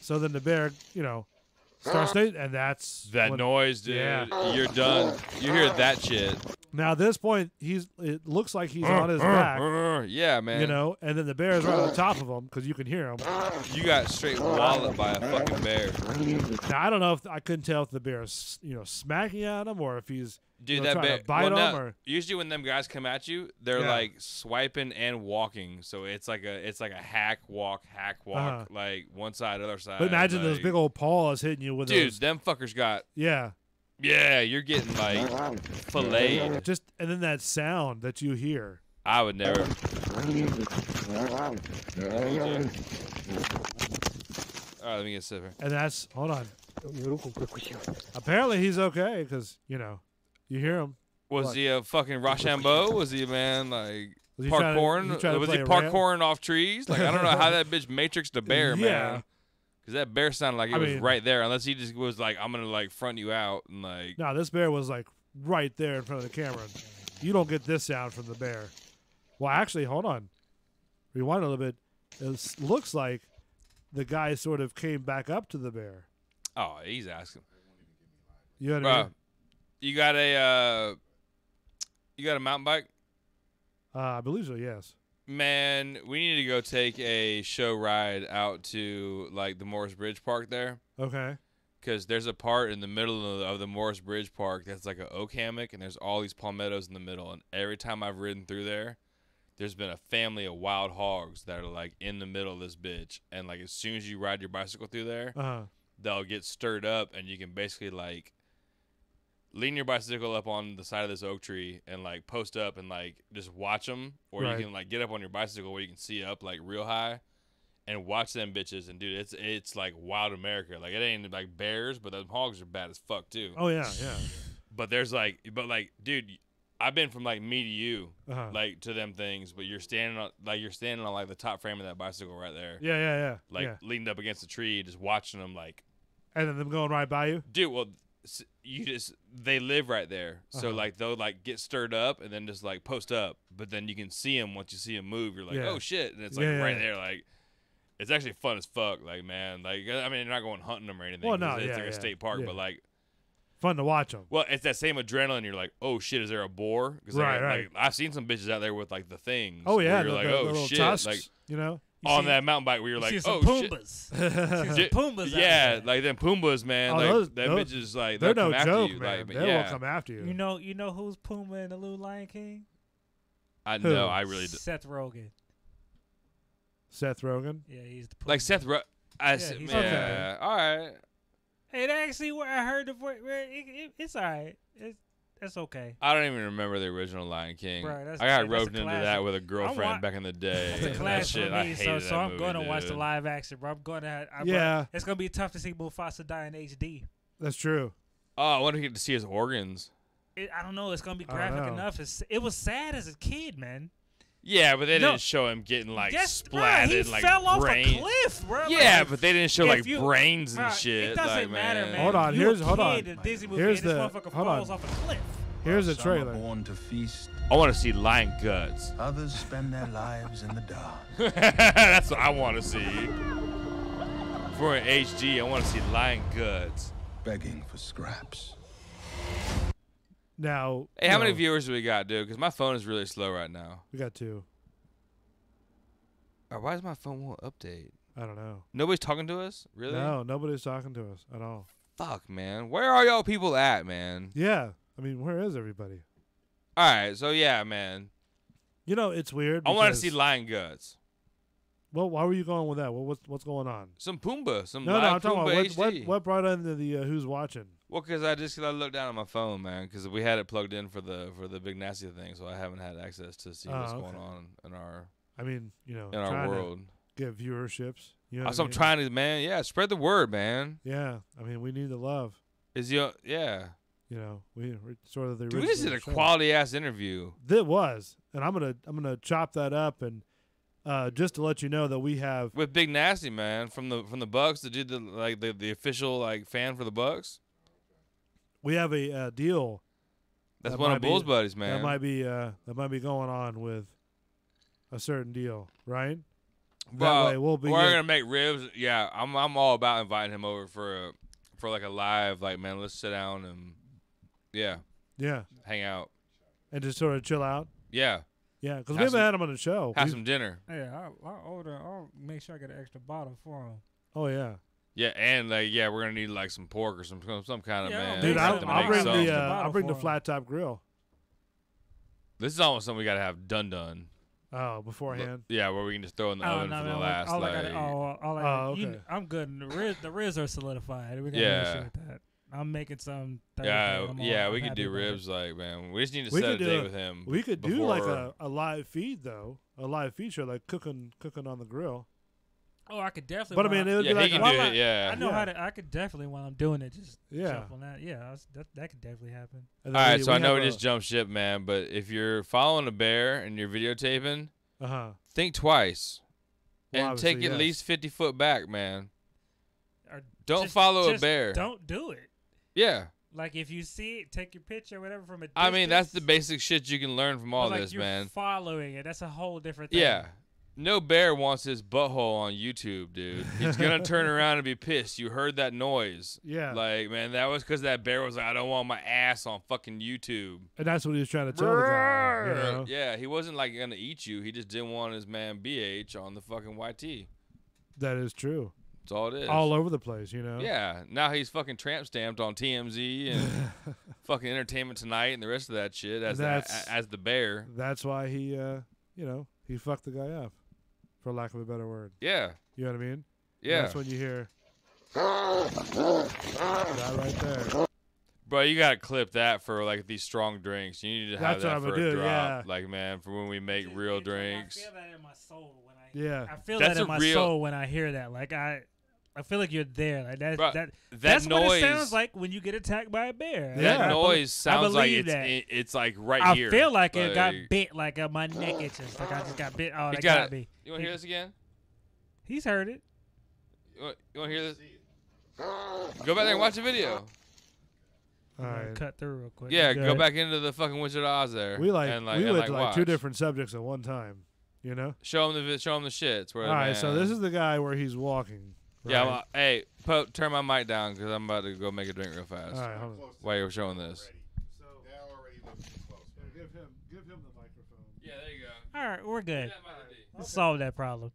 So then the bear, starts to, and that's That when- noise, dude. Yeah. You're done. You hear that shit. Now at this point, it looks like he's on his back. Yeah, man. And then the bear's right on top of him because you can hear him. You got straight walloped by a fucking bear. Now I don't know if I couldn't tell if the bear's smacking at him or if he's Dude, trying that bear. to bite well, him no, or usually when them guys come at you, they're like swiping and walking. So it's like a hack walk, like one side, other side. But imagine those like- big old paws hitting you with Dude, those. them fuckers got. Yeah. Yeah, you're getting like filleted. And then that sound that you hear. I would never. All right, let me get a sipper. And that's hold on. Apparently he's okay because you hear him. Was he a fucking Rochambeau? Was he a man like Was he trying to Was he play a parkouring off trees? Like I don't know how that bitch matrixed the bear, Yeah. man. Because that bear sounded like it I was mean- right there, unless he just was like, I'm gonna like front you out and like. No, this bear was like right there in front of the camera. You don't get this sound from the bear. Well, actually, hold on. Rewind a little bit. It looks like the guy sort of came back up to the bear. Oh, he's asking. You know what I mean? You got a mountain bike? I believe so. Yes. Man, we need to go take a show ride out to like the Morris Bridge Park there. Okay. Because there's a part in the middle of the Morris Bridge Park that's like an oak hammock, and there's all these palmettos in the middle. And every time I've ridden through there, there's been a family of wild hogs that are like in the middle of this bitch. And like as soon as you ride your bicycle through there, they'll get stirred up, and you can basically like lean your bicycle up on the side of this oak tree and like post up and like just watch them, or Right. you can like get up on your bicycle where you can see up like real high and watch them bitches. And dude, it's like wild America. Like it ain't like bears, but those hogs are bad as fuck too. Oh yeah, yeah. But dude, I've been from like me to you, like to them things, but you're standing on like the top frame of that bicycle right there. Yeah. Like yeah. leaned up against the tree, just watching them like. And then them going right by you. Dude, well, they live right there, so like they'll like get stirred up and then just like post up, but then you can see them once you see them move. You're like, Yeah. oh shit, and it's like Yeah, right yeah. there. Like it's actually fun as fuck. Like man, like I mean, you're not going hunting them or anything. Well, 'cause no, it's yeah, like a yeah, state park, yeah. but like. Fun to watch them. Well, it's that same adrenaline. You're like, oh shit, is there a boar? Cause Right, like, right. like I've seen some bitches out there with like the things. Oh where yeah, you're the, like, the oh little shit, tusks, like on that mountain bike where you're like, some oh Pumbas. shit. Pumbas Yeah, like them Pumbas, man. Oh, like that bitch is like they're they'll no come joke, after you. man. Like, They will come after you. You know who's Pumbaa in the new Lion King? I know, I really do. Seth Rogen. Seth Rogen? Yeah, he's the Pumbaa. Like Seth Rogen. He's Yeah, all right. Hey, actually, where I heard the voice, it's all right. It's okay. I don't even remember the original Lion King. Bro, I got roped into that with a girlfriend back in the day. It's a class shit, for I me, hated so that I'm movie, going to watch the dude. live action, bro. I'm going to. Yeah. It's going to be tough to see Mufasa die in HD. That's true. Oh, I want to get to see his organs. I don't know. It's going to be graphic enough. It was sad as a kid, man. Yeah, but they didn't show him getting like splatted, he like fell off brain. a cliff, bro. Yeah, but they didn't show like you, brains and bro, shit. It doesn't like, matter, man. Hold on, hold on. Disney movie, Here's and this the motherfucker falls off a cliff. Here's the trailer. Born to feast. I want to see lion guts. Others spend their lives in the dark. That's what I want to see. For an HD, I want to see lion guts. Begging for scraps. Now, hey, how many viewers do we got, dude? Because my phone is really slow right now. We got 2. Why does my phone won't update? I don't know. Nobody's talking to us? Really? No, nobody's talking to us at all. Fuck, man. Where are y'all people at, man? Yeah. I mean, where is everybody? All right, so yeah, man. You know, it's weird. I want to see lion guts. Well, why were you going with that? What's going on? Some Pumbaa. Some no, live I'm talking Pumbaa about HD. what brought in the who's watching? Well, because I looked down at my phone, man, because we had it plugged in for the big nasty thing, so I haven't had access to see what's going on in our. I mean, you know, in our world. Get viewerships. You know That's what I'm trying to, man. Yeah, spread the word, man. Yeah, I mean, we need the love. Yeah. You know, we're sort of the. Dude, we just did a quality ass interview. It was, and I'm gonna chop that up and just to let you know that we have with Big Nasty, man, from the Bucks, the dude the official like fan for the Bucks. We have a deal. That's one of Bull's buddies, man. That might be going on with a certain deal, right? Well, that way we're gonna make ribs. Yeah, I'm all about inviting him over for like a live, like, man, let's sit down and hang out and just sort of chill out. Yeah, because we haven't had him on the show. Have some dinner. Yeah, I'll make sure I get an extra bottle for him. Oh yeah. Yeah, and we're gonna need like some pork or some kind of man. Dude, I'll bring the flat top grill. This is almost something we gotta have done. Oh, beforehand. Yeah, where we can just throw in the oven for the last. Okay. I'm good. The ribs are solidified. We gotta with that. I'm making some. Thursday. We could do ribs, like, man. We just need to set a date with him. We could do like a live feed though, a live feature like cooking on the grill. Oh, I could definitely. But I mean, it would be like he can do it. Yeah, I know how to. I could definitely while I'm doing it, just jump on that. Yeah, that could definitely happen. All right, so I know we just jumped ship, man. But if you're following a bear and you're videotaping, think twice, and take at least 50 foot back, man. Don't follow a bear. Don't do it. Yeah. Like if you see it, take your picture or whatever from a distance. I mean, that's the basic shit you can learn from all this, man. Following it, that's a whole different thing. Yeah. No bear wants his butthole on YouTube, dude. He's going to turn around and be pissed. You heard that noise. Yeah. Like, man, that was because that bear was like, I don't want my ass on fucking YouTube. And that's what he was trying to tell the guy. You know? Yeah, he wasn't like going to eat you. He just didn't want his man BH on the fucking YT. That is true. That's all it is. All over the place, you know? Yeah. Now he's fucking tramp stamped on TMZ and fucking Entertainment Tonight and the rest of that shit as the bear. That's why he, he fucked the guy up. For lack of a better word. Yeah. You know what I mean? Yeah. And that's when you hear that right there. Bro, you gotta clip that for like these strong drinks. You need to have that for a drop. Yeah. Like, man, for when we make real drinks. I feel that in my soul when I feel that in my soul when I hear that. Like I feel like you're there. Like that's noise, what it sounds like when you get attacked by a bear. That noise sounds like it's like right here. I feel like it got bit, like my neck itches. Like I just got bit. Oh, that got me. You want to hear this again? He's heard it. You want to hear this? Go back there and watch the video. All right. Cut through real quick. Yeah, go back into the fucking Wizard of Oz there. We went to watch. 2 different subjects at one time. You know? Show him the shits. All right, so this is the guy where he's walking. Right? Yeah, well, hey, Pope, turn my mic down because I'm about to go make a drink real fast. All right, hold on. While you're showing this. So now already looking close. Give him the microphone. Yeah, there you go. All right, we're good. Let's solve that problem.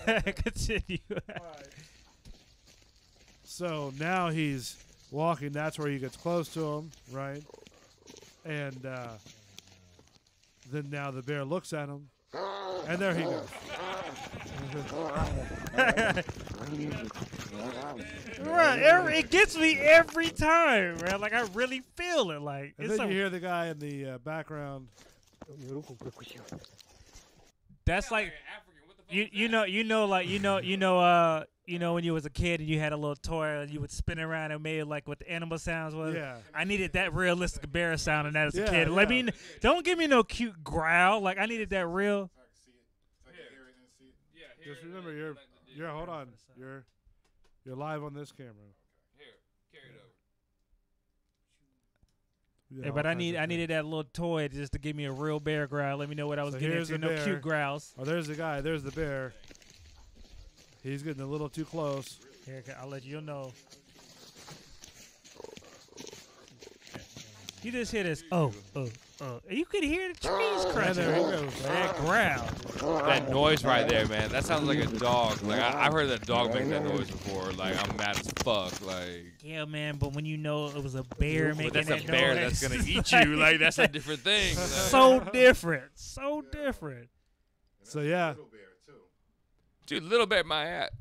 Continue. So now he's walking. That's where he gets close to him, right? And then now the bear looks at him, and there he goes. Right, it gets me every time, man. Like I really feel it. Like, and then you hear the guy in the background. That's like you know when you was a kid and you had a little toy and you would spin around and made like what the animal sounds was. Yeah. I needed that realistic bear sound and that as a kid. Yeah. Let me don't give me no cute growl. Like I needed that real. Just remember, you're hold on, you're live on this camera. Here, carry it over. Yeah, but I needed that little toy just to give me a real bear growl. Let me know what I was getting into. No cute growls. Oh, there's the guy. There's the bear. He's getting a little too close. Here, I'll let you know. You just hear this. Oh. You could hear the trees crunching. There he goes. That growl. That noise right there, man. That sounds like a dog. Like I've heard that dog make that noise before. Like I'm mad as fuck. Like yeah, man. But when you know it was a bear making that noise, that's a bear that's gonna eat you. Like that's a different thing. So different. So different. So yeah. Dude, little bear my hat.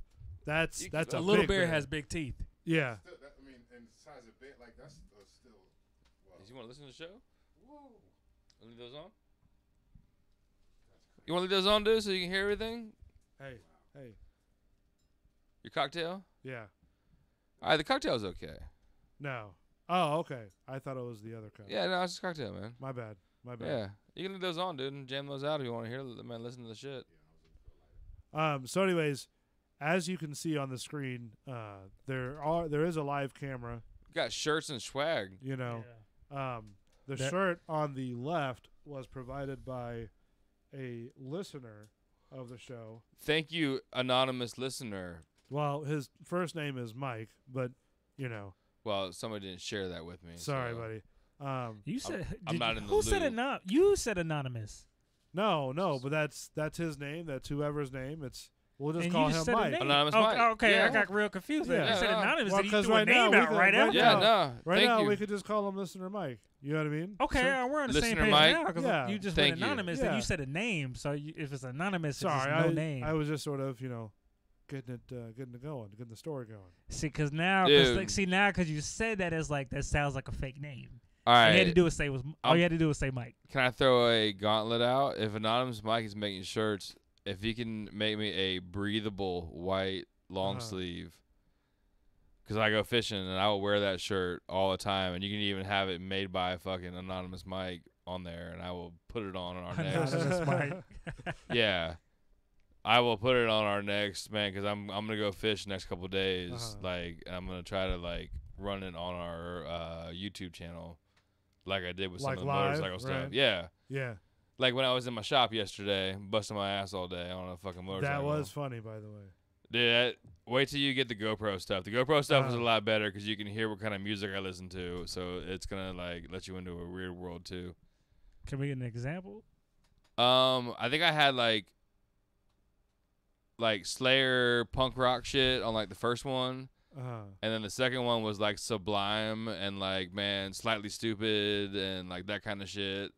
That's a little bear has big teeth. Yeah. I mean, and the size of bear, like that's still. Well. You want to listen to the show? Whoa. Leave those on. You want to leave those on, dude, so you can hear everything? Hey. Your cocktail? Yeah. All right, the cocktail's okay. No. Oh, okay. I thought it was the other cocktail. Yeah, no, it's just cocktail, man. My bad. Yeah, you can leave those on, dude, and jam those out if you want to hear the man listen to the shit. So, anyways, as you can see on the screen, there is a live camera. Got shirts and swag. You know, the shirt on the left was provided by a listener of the show. Thank you, anonymous listener. Well, his first name is Mike, but you know. Well, somebody didn't share that with me. Sorry, so. buddy. You said I'm not in the who loop. said you said anonymous. No, but that's his name. That's whoever's name. We'll just call him Mike. Anonymous Mike. Okay, yeah. I got real confused. Yeah. You said anonymous. Well, and you threw right a name now, out right after. Yeah, no. Right now, you. we could just call him Listener Mike. You know what I mean? Okay, so, we're on the same Listener page Mike? now because you just went anonymous. Then you said a name. So if it's anonymous, it's just no name. I was just sort of getting the story going. See, because now, because you said that as like that sounds like a fake name. All right. All you had to do was say Mike. Can I throw a gauntlet out? If anonymous Mike is making shirts, if he can make me a breathable white long sleeve, because I go fishing and I will wear that shirt all the time, and you can even have it made by a fucking anonymous Mike on there, and I will put it on our next. Anonymous Mike. Yeah. I will put it on our next, man, because I'm gonna go fish next couple days. Like, and I'm gonna try to run it on our YouTube channel, like I did with some of the motorcycle stuff. Yeah. Like when I was in my shop yesterday, busting my ass all day on a fucking motorcycle. That was funny, by the way. Dude, wait till you get the GoPro stuff. The GoPro stuff is a lot better because you can hear what kind of music I listen to, so it's gonna let you into a weird world too. Can we get an example? I think I had like Slayer punk rock shit on the first one, and then the second one was Sublime and Slightly Stupid and that kind of shit,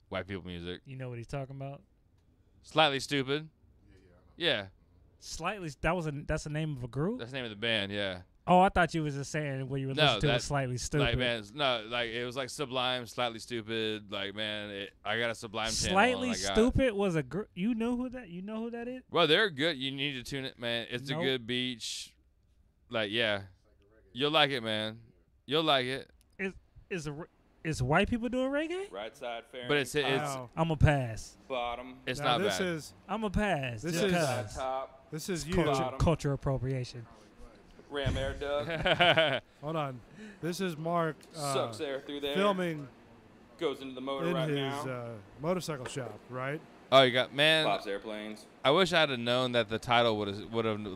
white people music. You know what he's talking about? Slightly Stupid. Yeah. Slightly. That's the name of a group. That's the name of the band. Yeah. Oh, I thought you was just saying what you were listening to was Slightly Stupid. It was Sublime, Slightly Stupid. I got a Sublime channel. Slightly Stupid was a group. You know who that is? Well, they're good. You need to tune it, man. It's a good beach. You'll like it, man. You'll like it. Is white people doing reggae? Right side fair. But it's I'm a pass. Bottom. It's now not this bad. I'm a pass. This is top. This is you. Culture appropriation. Ram air duct. Hold on. This is Mark. Sucks air through there. Filming. Goes into the motor in right his, now. Motorcycle shop, right? Oh, you got Pops airplanes. I wish I had known that the title would have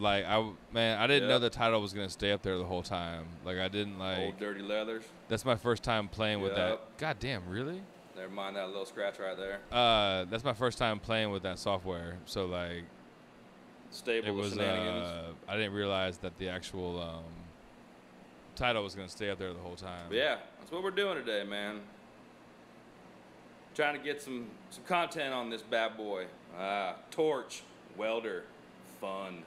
I didn't know the title was gonna stay up there the whole time. I didn't Old dirty leathers. That's my first time playing with that. God damn, really? Never mind that little scratch right there. That's my first time playing with that software. So like, stable. It was. Shenanigans. I didn't realize that the actual title was gonna stay up there the whole time. But yeah, that's what we're doing today, man. Trying to get some content on this bad boy. Torch, welder, fun.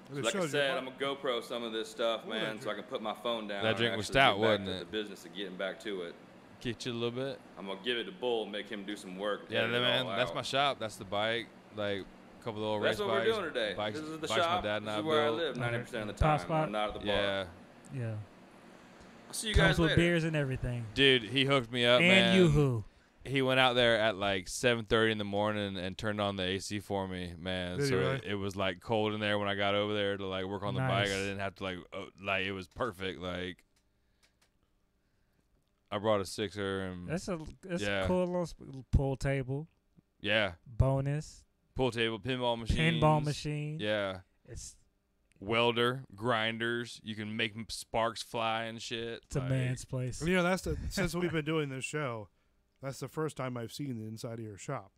So like I said, I'm gonna GoPro some of this stuff, man, so I can put my phone down. That drink was stout, wasn't it? The business of getting back to it. Get you a little bit. I'm gonna give it to Bull, make him do some work. Yeah, man, that's my shop. That's the bike. Like a couple of little race bikes. That's what we're doing today. Bikes, this is the bikes shop. My dad and this I is where I built. live 90% of the time. I'm not at the bar. Yeah. Yeah. I'll see you Comes guys with later. beers and everything. Dude, he hooked me up, man. And Yoo-hoo. He went out there at like 7:30 in the morning and turned on the AC for me, man. Did so he really? it was like cold in there when I got over there to like work on the bike. I didn't have to like it was perfect. Like I brought a sixer and That's a yeah. cool little pool table. Yeah. Bonus. Pool table, pinball machine. Pinball machine. Yeah. It's welder, grinders. You can make sparks fly and shit. It's a man's place. You know, since we've been doing this show, that's the first time I've seen the inside of your shop.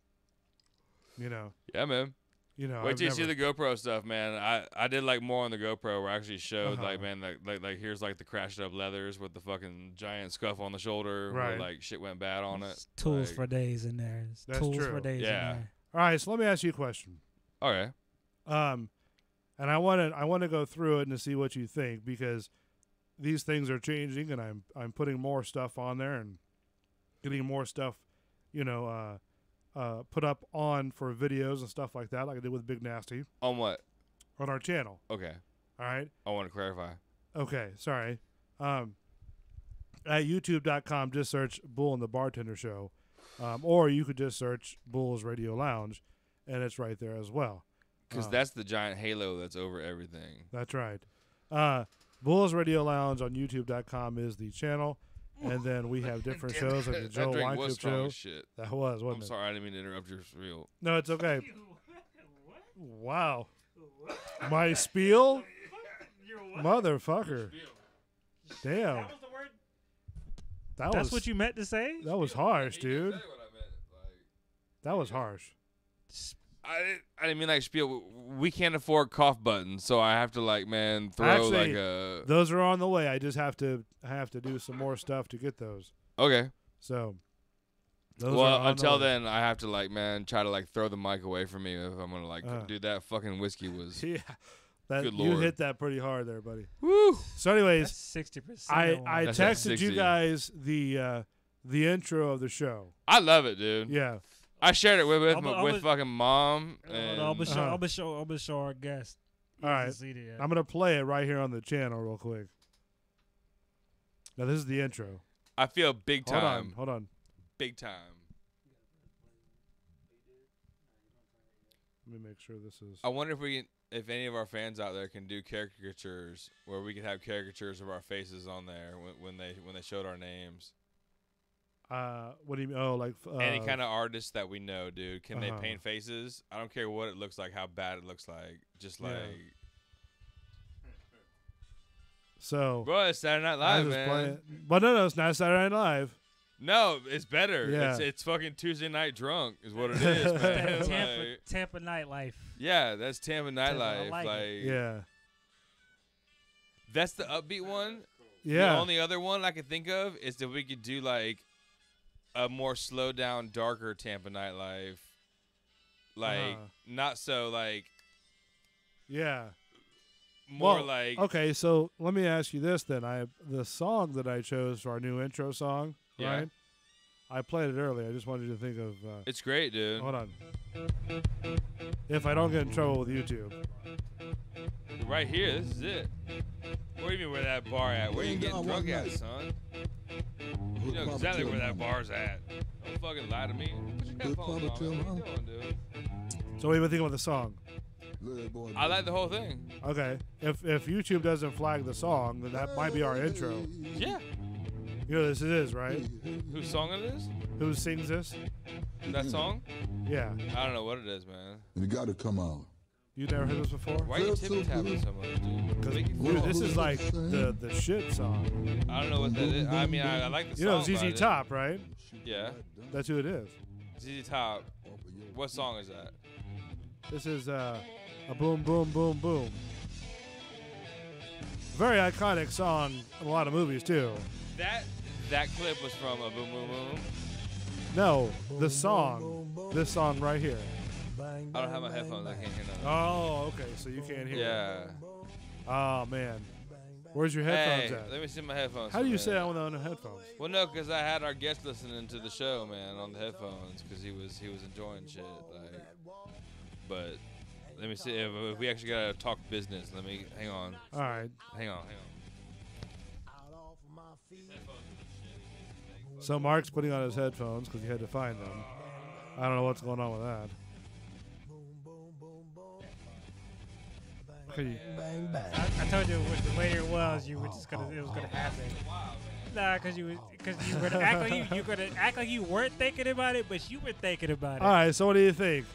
You know. Yeah, man. You know. Wait till you see the GoPro stuff, man. I did like more on the GoPro where I actually showed like, man, like here's like the crashed up leathers with the fucking giant scuff on the shoulder where like shit went bad on it. Tools like, for days in there. That's tools true. for days in there. All right, so let me ask you a question. Okay. And I want to go through it and to see what you think, because these things are changing and I'm putting more stuff on there and getting more stuff, you know, put up on for videos and stuff like that, like I did with Big Nasty. On what? On our channel. Okay. All right. I want to clarify. Okay, sorry. At YouTube.com, just search Bull and the Bartender Show, or you could just search Bull's Radio Lounge, and it's right there as well. Because that's the giant halo that's over everything. That's right. Bull's Radio Lounge on YouTube.com is the channel. And then we have different shows like the Joe Weinkoop show. Shit. That was, wasn't I'm it? sorry, I didn't mean to interrupt your spiel. No, it's okay. Wow. My spiel? Motherfucker. Damn. That's what you meant to say? That was harsh, dude. That was harsh. I didn't mean like spiel. We can't afford cough buttons, so I have to like, man, throw Actually, like a. Those are on the way. I just have to do some more stuff to get those. Okay. So. Well, until then, I have to like, man, try to like throw the mic away from me if I'm gonna like, dude, that fucking whiskey was. Yeah. Good you Lord. hit that pretty hard there, buddy. Woo. So, anyways, 60%. I texted you guys the intro of the show. I love it, dude. Yeah. I shared it with fucking mom. I'll be show our guest. All right. I'm gonna play it right here on the channel real quick. Now this is the intro. I feel big time. Hold on. Big time. Let me make sure this is. I wonder if any of our fans out there can do caricatures where we can have caricatures of our faces on there when they showed our names. What do you mean? Oh, like any kind of artist that we know, dude. Can they paint faces? I don't care what it looks like, how bad it looks like. Just like. So. Bro, it's Saturday Night Live, man. But no, it's not Saturday Night Live. No, it's better. Yeah. It's fucking Tuesday Night Drunk is what it is, man. Tampa nightlife. Yeah, that's Tampa nightlife. Like, yeah. That's the upbeat one. Yeah. The only other one I could think of is that we could do like a more slowed down, darker Tampa nightlife. Like not so like. Yeah. More like. Okay, so let me ask you this then. The song that I chose for our new intro song. Yeah. Right? I played it earlier. I just wanted you to think of. It's great, dude. Hold on. If I don't get in trouble with YouTube. Right here, this is it. Where do you mean where that bar at? Where you getting drunk at, son? You know exactly where that bar's at. Don't fucking lie to me. Put your headphones on. What you doing, dude? So what do you think about the song? I like the whole thing. Okay. If YouTube doesn't flag the song, then that might be our intro. Yeah. You know this is, right? Whose song it is? Who sings this? That song? Yeah. I don't know what it is, man. And it got to come out. You never heard this before? Why are you tippy tapping so much, dude? Dude, this is like the shit song. I don't know what that is. I mean, I like the song. You know ZZ Top, right? Yeah. That's who it is. ZZ Top. What song is that? This is a boom, boom, boom, boom. Very iconic song in a lot of movies too. That clip was from a Boom Boom Boom. No, the song. This song right here. I don't have my headphones. I can't hear nothing. Oh, okay. So you can't hear. Yeah. Oh man, where's your headphones at? Let me see my headphones. How do you say that without headphones? Well, no, because I had our guest listening to the show, man, on the headphones, because he was enjoying shit. Like, but let me see if we actually gotta talk business. Let me hang on. All right. Hang on. So Mark's putting on his headphones because he had to find them. I don't know what's going on with that. I told you the way it was, it was gonna happen. Nah, because you were gonna act like you weren't thinking about it, but you were thinking about it. All right. So what do you think?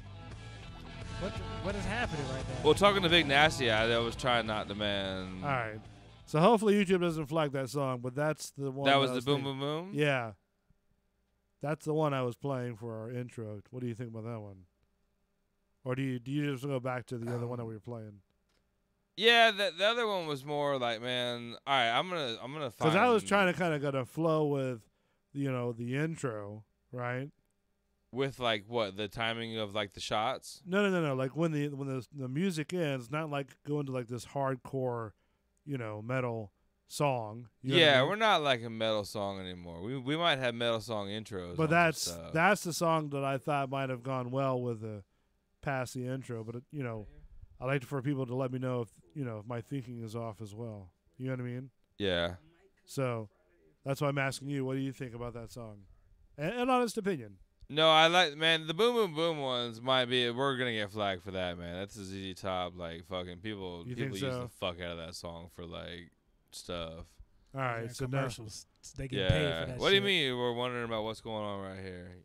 What is happening right now? Well, talking to Big Nasty, I was trying not to, man. All right. So hopefully YouTube doesn't flag that song, but that's the one. That was the Boom Boom Boom? Yeah. That's the one I was playing for our intro. What do you think about that one? Or do you just go back to the other one that we were playing? Yeah, the other one was more like, man, all right, I'm gonna find. Because I was trying to kind of get a flow with, the intro, right? With like what, the timing of like the shots? No. Like when the music ends, not like going to like this hardcore, metal song. Yeah, we're not like a metal song anymore. We might have metal song intros. But that's the song that I thought might have gone well with past the intro. But I like for people to let me know if if my thinking is off as well. You know what I mean? Yeah. So that's why I'm asking you. What do you think about that song? An honest opinion. No, I like, man, the Boom Boom Boom ones might be, we're going to get flagged for that, man. That's a ZZ Top, like, fucking people use the fuck out of that song for, like, stuff. All right, so commercials. They get paid for that What do you mean we're wondering about what's going on right here?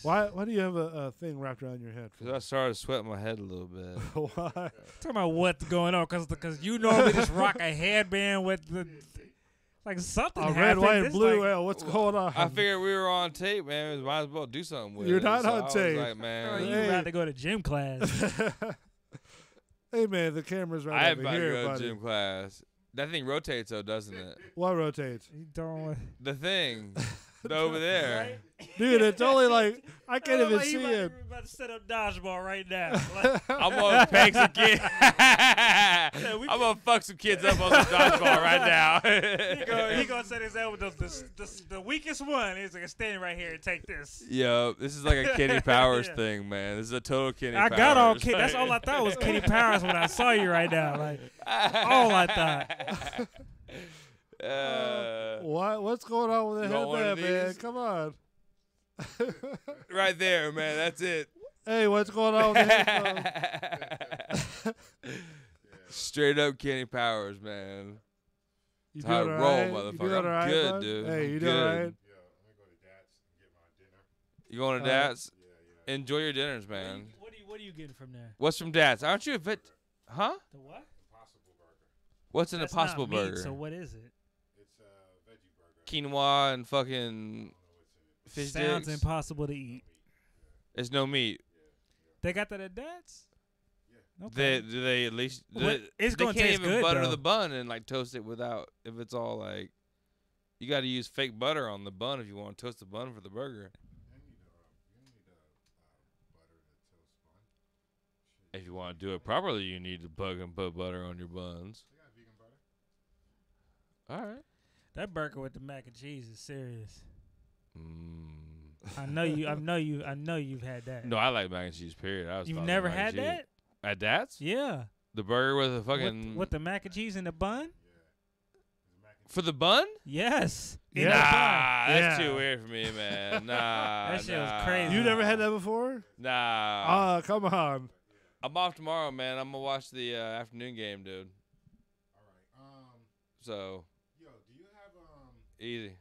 Why do you have a thing wrapped around your head? Because I started sweating my head a little bit. Why? Talking about what's going on, because you normally just rock a headband with the... Like something red, white, and blue. What's going on? I figured we were on tape, man. We might as well do something with it. You're not so on tape. Like, man, you about to go to gym class. Hey, man, the camera's right over here, I go buddy. to gym class. That thing rotates, though, doesn't it? What rotates? You don't. The thing. Over there. Right? Dude, it's only like, I can't even see it. You're about to set up dodgeball right now. I'm going to peg some kids. I'm going to fuck some kids up on some dodgeball right now. He going to set his elbow with the weakest one. He's like, stand right here and take this. Yo, this is like a Kenny Powers thing, man. This is a total Kenny Powers. I got all Kenny. That's all I thought was Kenny Powers when I saw you right now. Like, all I thought. What's going on with the headband, man? Come on. Right there, man. That's it. Hey, what's going on with the headphones? Straight up Kenny Powers, man. You That's how to roll, right? motherfucker. I'm good, dude. Hey, you I'm doing all good. right? You going to Dats? Enjoy your dinners, man. What are you getting from there? What's from Dats? Aren't you a vet? Huh? The what? Impossible burger. What's an That's Impossible not meat, burger? So what is it? It's a veggie burger. Quinoa and fucking fish Sounds sticks? impossible to eat. There's no meat. They got that at Dad's? Yeah. Okay. Do they at least? It's they gonna can't taste even good, butter though. the bun and like toast it without. If it's all like, you got to use fake butter on the bun if you want to toast the bun for the burger. If you want to do it properly, you need to bug and put butter on your buns. All right. That burger with the mac and cheese is serious. I know you've had that. No, I like mac and cheese. Period. You've never had that? At Dad's? Yeah. The burger with the fucking with the mac and cheese in the bun? For the bun? Yes. Nah, that's too weird for me, man. Nah. That shit was crazy. You never had that before? Nah. Come on. I'm off tomorrow, man. I'm gonna watch the afternoon game, dude. All right. So. Yo, do you have Easy.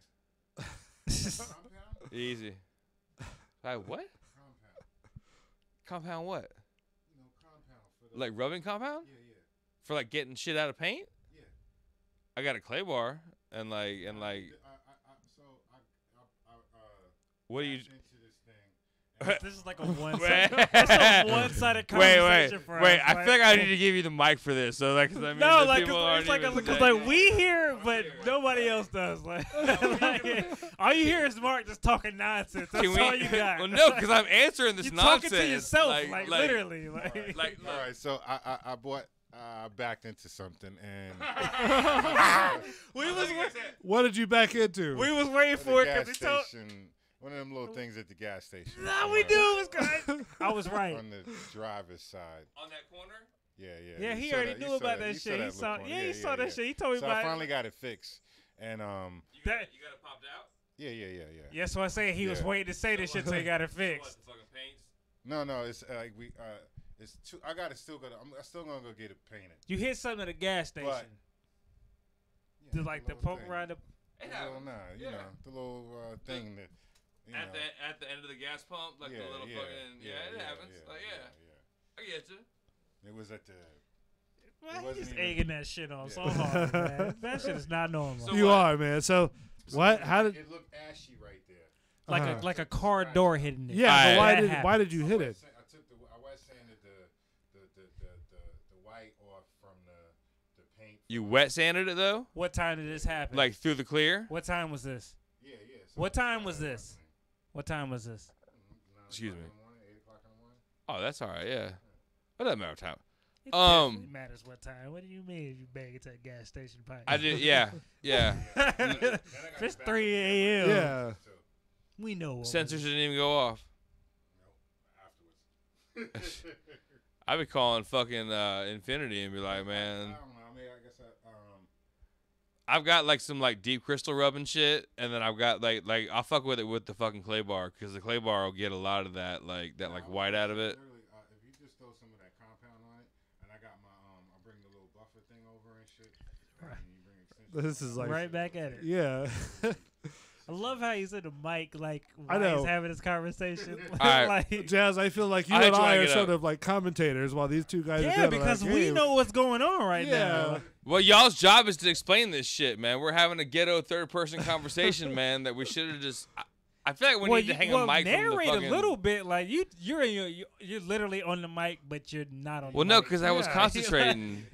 compound? Easy. Like what? Compound. Compound what? You know, compound for Like rubbing compound? Yeah, yeah. For like getting shit out of paint? Yeah. I got a clay bar and like what do you? Into this thing. This is like a one-sided conversation for us. Wait! I like, feel like I need to give you the mic for this. So like, 'cause I mean, no, the like people it's like aren't even because saying- like we hear, but nobody else does. Like, all you hear is Mark just talking nonsense. That's Can we- all you got. Well, no, because I'm answering this You're nonsense. talking to yourself, like literally. All Like, right. All right, so I bought. I backed into something and What did you back into? we was waiting for it gas because he told. station. One of them little things at the gas station. Nah, we do. It was good. I was right. On the driver's side. On that corner? Yeah. Yeah, You he saw already you knew saw about that You shit. He little saw. corner. Yeah, he saw that shit. He told me So about I it. finally got it fixed, and That- You got it popped out? yeah. Yeah, so I say he was Yeah. waiting to say this shit till he got it fixed. The fucking paints? No, it's like we. It's two. I gotta still go. I'm still gonna go get it painted. You hit something at a gas station. But- Do like the little poke thing. around the. The little, you know, the little thing that. You know, At the end of the gas pump, like the little fucking it happens. Like I get you. It was at the. Well, wasn't he's just even- egging that shit on so hard, man. That shit is not normal. You are, man. So what? How did? It looked ashy right there. Like a car door hitting it. Yeah, but That why did you hit it? I was sanded the white off from the paint. You wet sanded it though? What time did this happen? Like through the clear? What time was this? Yeah. What time was this? What time was this? Excuse me. 8 o'clock in the morning. Oh, that's all right. Yeah. It doesn't matter time. It definitely matters what time. What do you mean if you bang it to a gas station pipe? I did. Yeah. If it's 3 a.m. Yeah. We know. What Sensors didn't even go off. Afterwards. I be calling fucking Infinity and be like, I man, don't know. I mean, I guess I've got like some like deep crystal rubbing shit, and then I've got like I'll fuck with it with the fucking clay bar because the clay bar will get a lot of that like white out of it. Literally, if you just throw some of that compound on it, and I got my I bring the little buffer thing over and shit. And you bring extensions This is like right back at it. Yeah. I love how he's in the mic, like I while know. he's having this conversation. Alright. Like, Jazz, I feel like you I and just wanna I are get sort up. of like commentators while these two guys are yeah, doing because like, we hey, know what's going on right Yeah. now. Well, y'all's job is to explain this shit, man. We're having a ghetto third person conversation, man. That we should have just. I feel like we need to hang a mic from the narrate fucking. a little bit, like you're literally on the mic, but you're not on. Well, the no, mic. because I was Yeah. concentrating.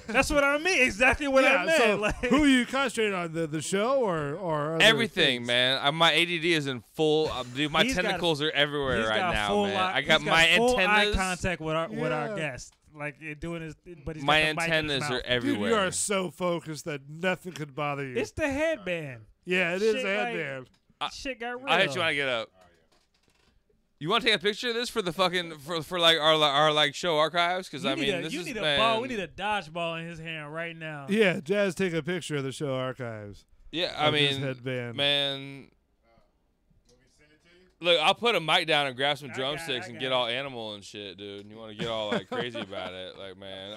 That's what I mean. Exactly what I Yeah, meant. so like, who are you concentrating on? The show or other Everything, things? man. My ADD is in full. Dude, my He's got- tentacles are everywhere he's right got now, full man. eye- I got he's my full antennas. eye contact with our Yeah. guest, like doing his. But he's My got the mic in his antennas mouth. are everywhere. Dude, you are so focused that nothing could bother you. It's the headband. Yeah, it is shit a like- headband. Shit got real. I hit you when I get up. You want to take a picture of this for the fucking for like our like show archives? Because I mean, this you is need a man, ball. We need a dodgeball in his hand right now. Yeah, Jazz, take a picture of the show archives. Yeah, I of his mean, headband. man. Look, I'll put a mic down and grab some drumsticks and got get it. all animal and shit, dude. You want to get all like crazy about it, like man,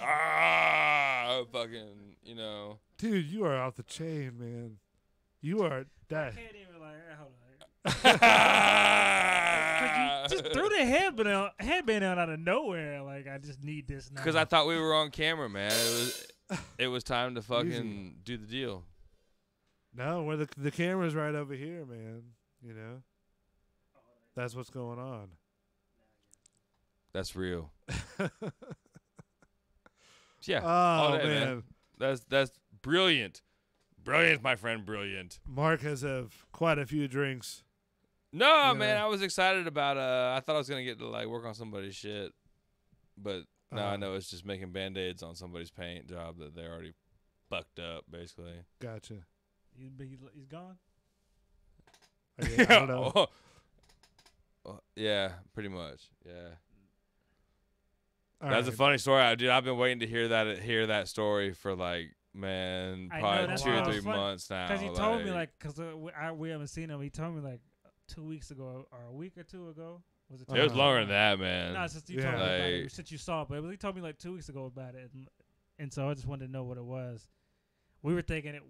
fucking, you know. Dude, you are off the chain, man. You are I that. can't even like hold on. Just threw the headband out of nowhere. Like I just need this now. Because I thought we were on camera, man. It was time to fucking do the deal. No, where the camera's right over here, man. You know, that's what's going on. That's real. Yeah. Oh all day, man. That's brilliant. Brilliant, my friend, brilliant. Mark has quite a few drinks. No, Yeah. man, I was excited about I thought I was gonna get to like work on somebody's shit. But now I know it's just making band-aids on somebody's paint job that they're already fucked up, basically. Gotcha. He's gone. I don't know. Yeah, pretty much. Yeah. All That's a right. funny story, dude. I've been waiting to hear that story for like, man, I know, probably that's 2 or why it 3 was funny, months now. Because he told me because we haven't seen him. He told me like 2 weeks ago or a week or two ago. Was it? It was longer than that, man. No, since you told me about Like, it, since you saw it, but he told me like 2 weeks ago about it, and so I just wanted to know what it was. We were thinking it.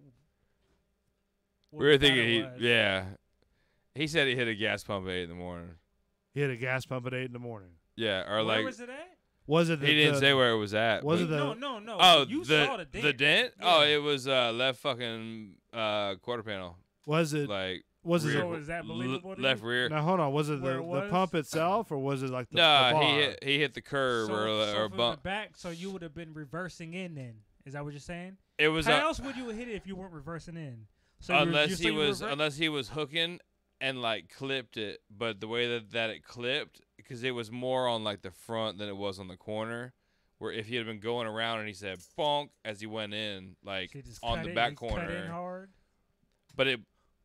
we were thinking yeah. He said he hit a gas pump at 8 in the morning. He hit a gas pump at 8 in the morning. Yeah, or Where like was it at? Was it? He didn't say where it was at. Was but- it the? No. Oh, you the saw the dent. the dent? Yeah. Oh, it was left fucking quarter panel. Was it? Like Was it? rear, So is that believable to left you? rear? Now hold on. Was it Where the it was? pump itself, or was it like the? No, the bar? he hit the curb So, or so from bump. the back, so you would have been reversing in then. Is that what you're saying? It was How else would you hit it if you weren't reversing in? So unless he was hooking and like clipped it, but the way that it clipped, because it was more on like the front than it was on the corner. Where if he had been going around and he said bonk as he went in, like on the back corner, cut in hard. But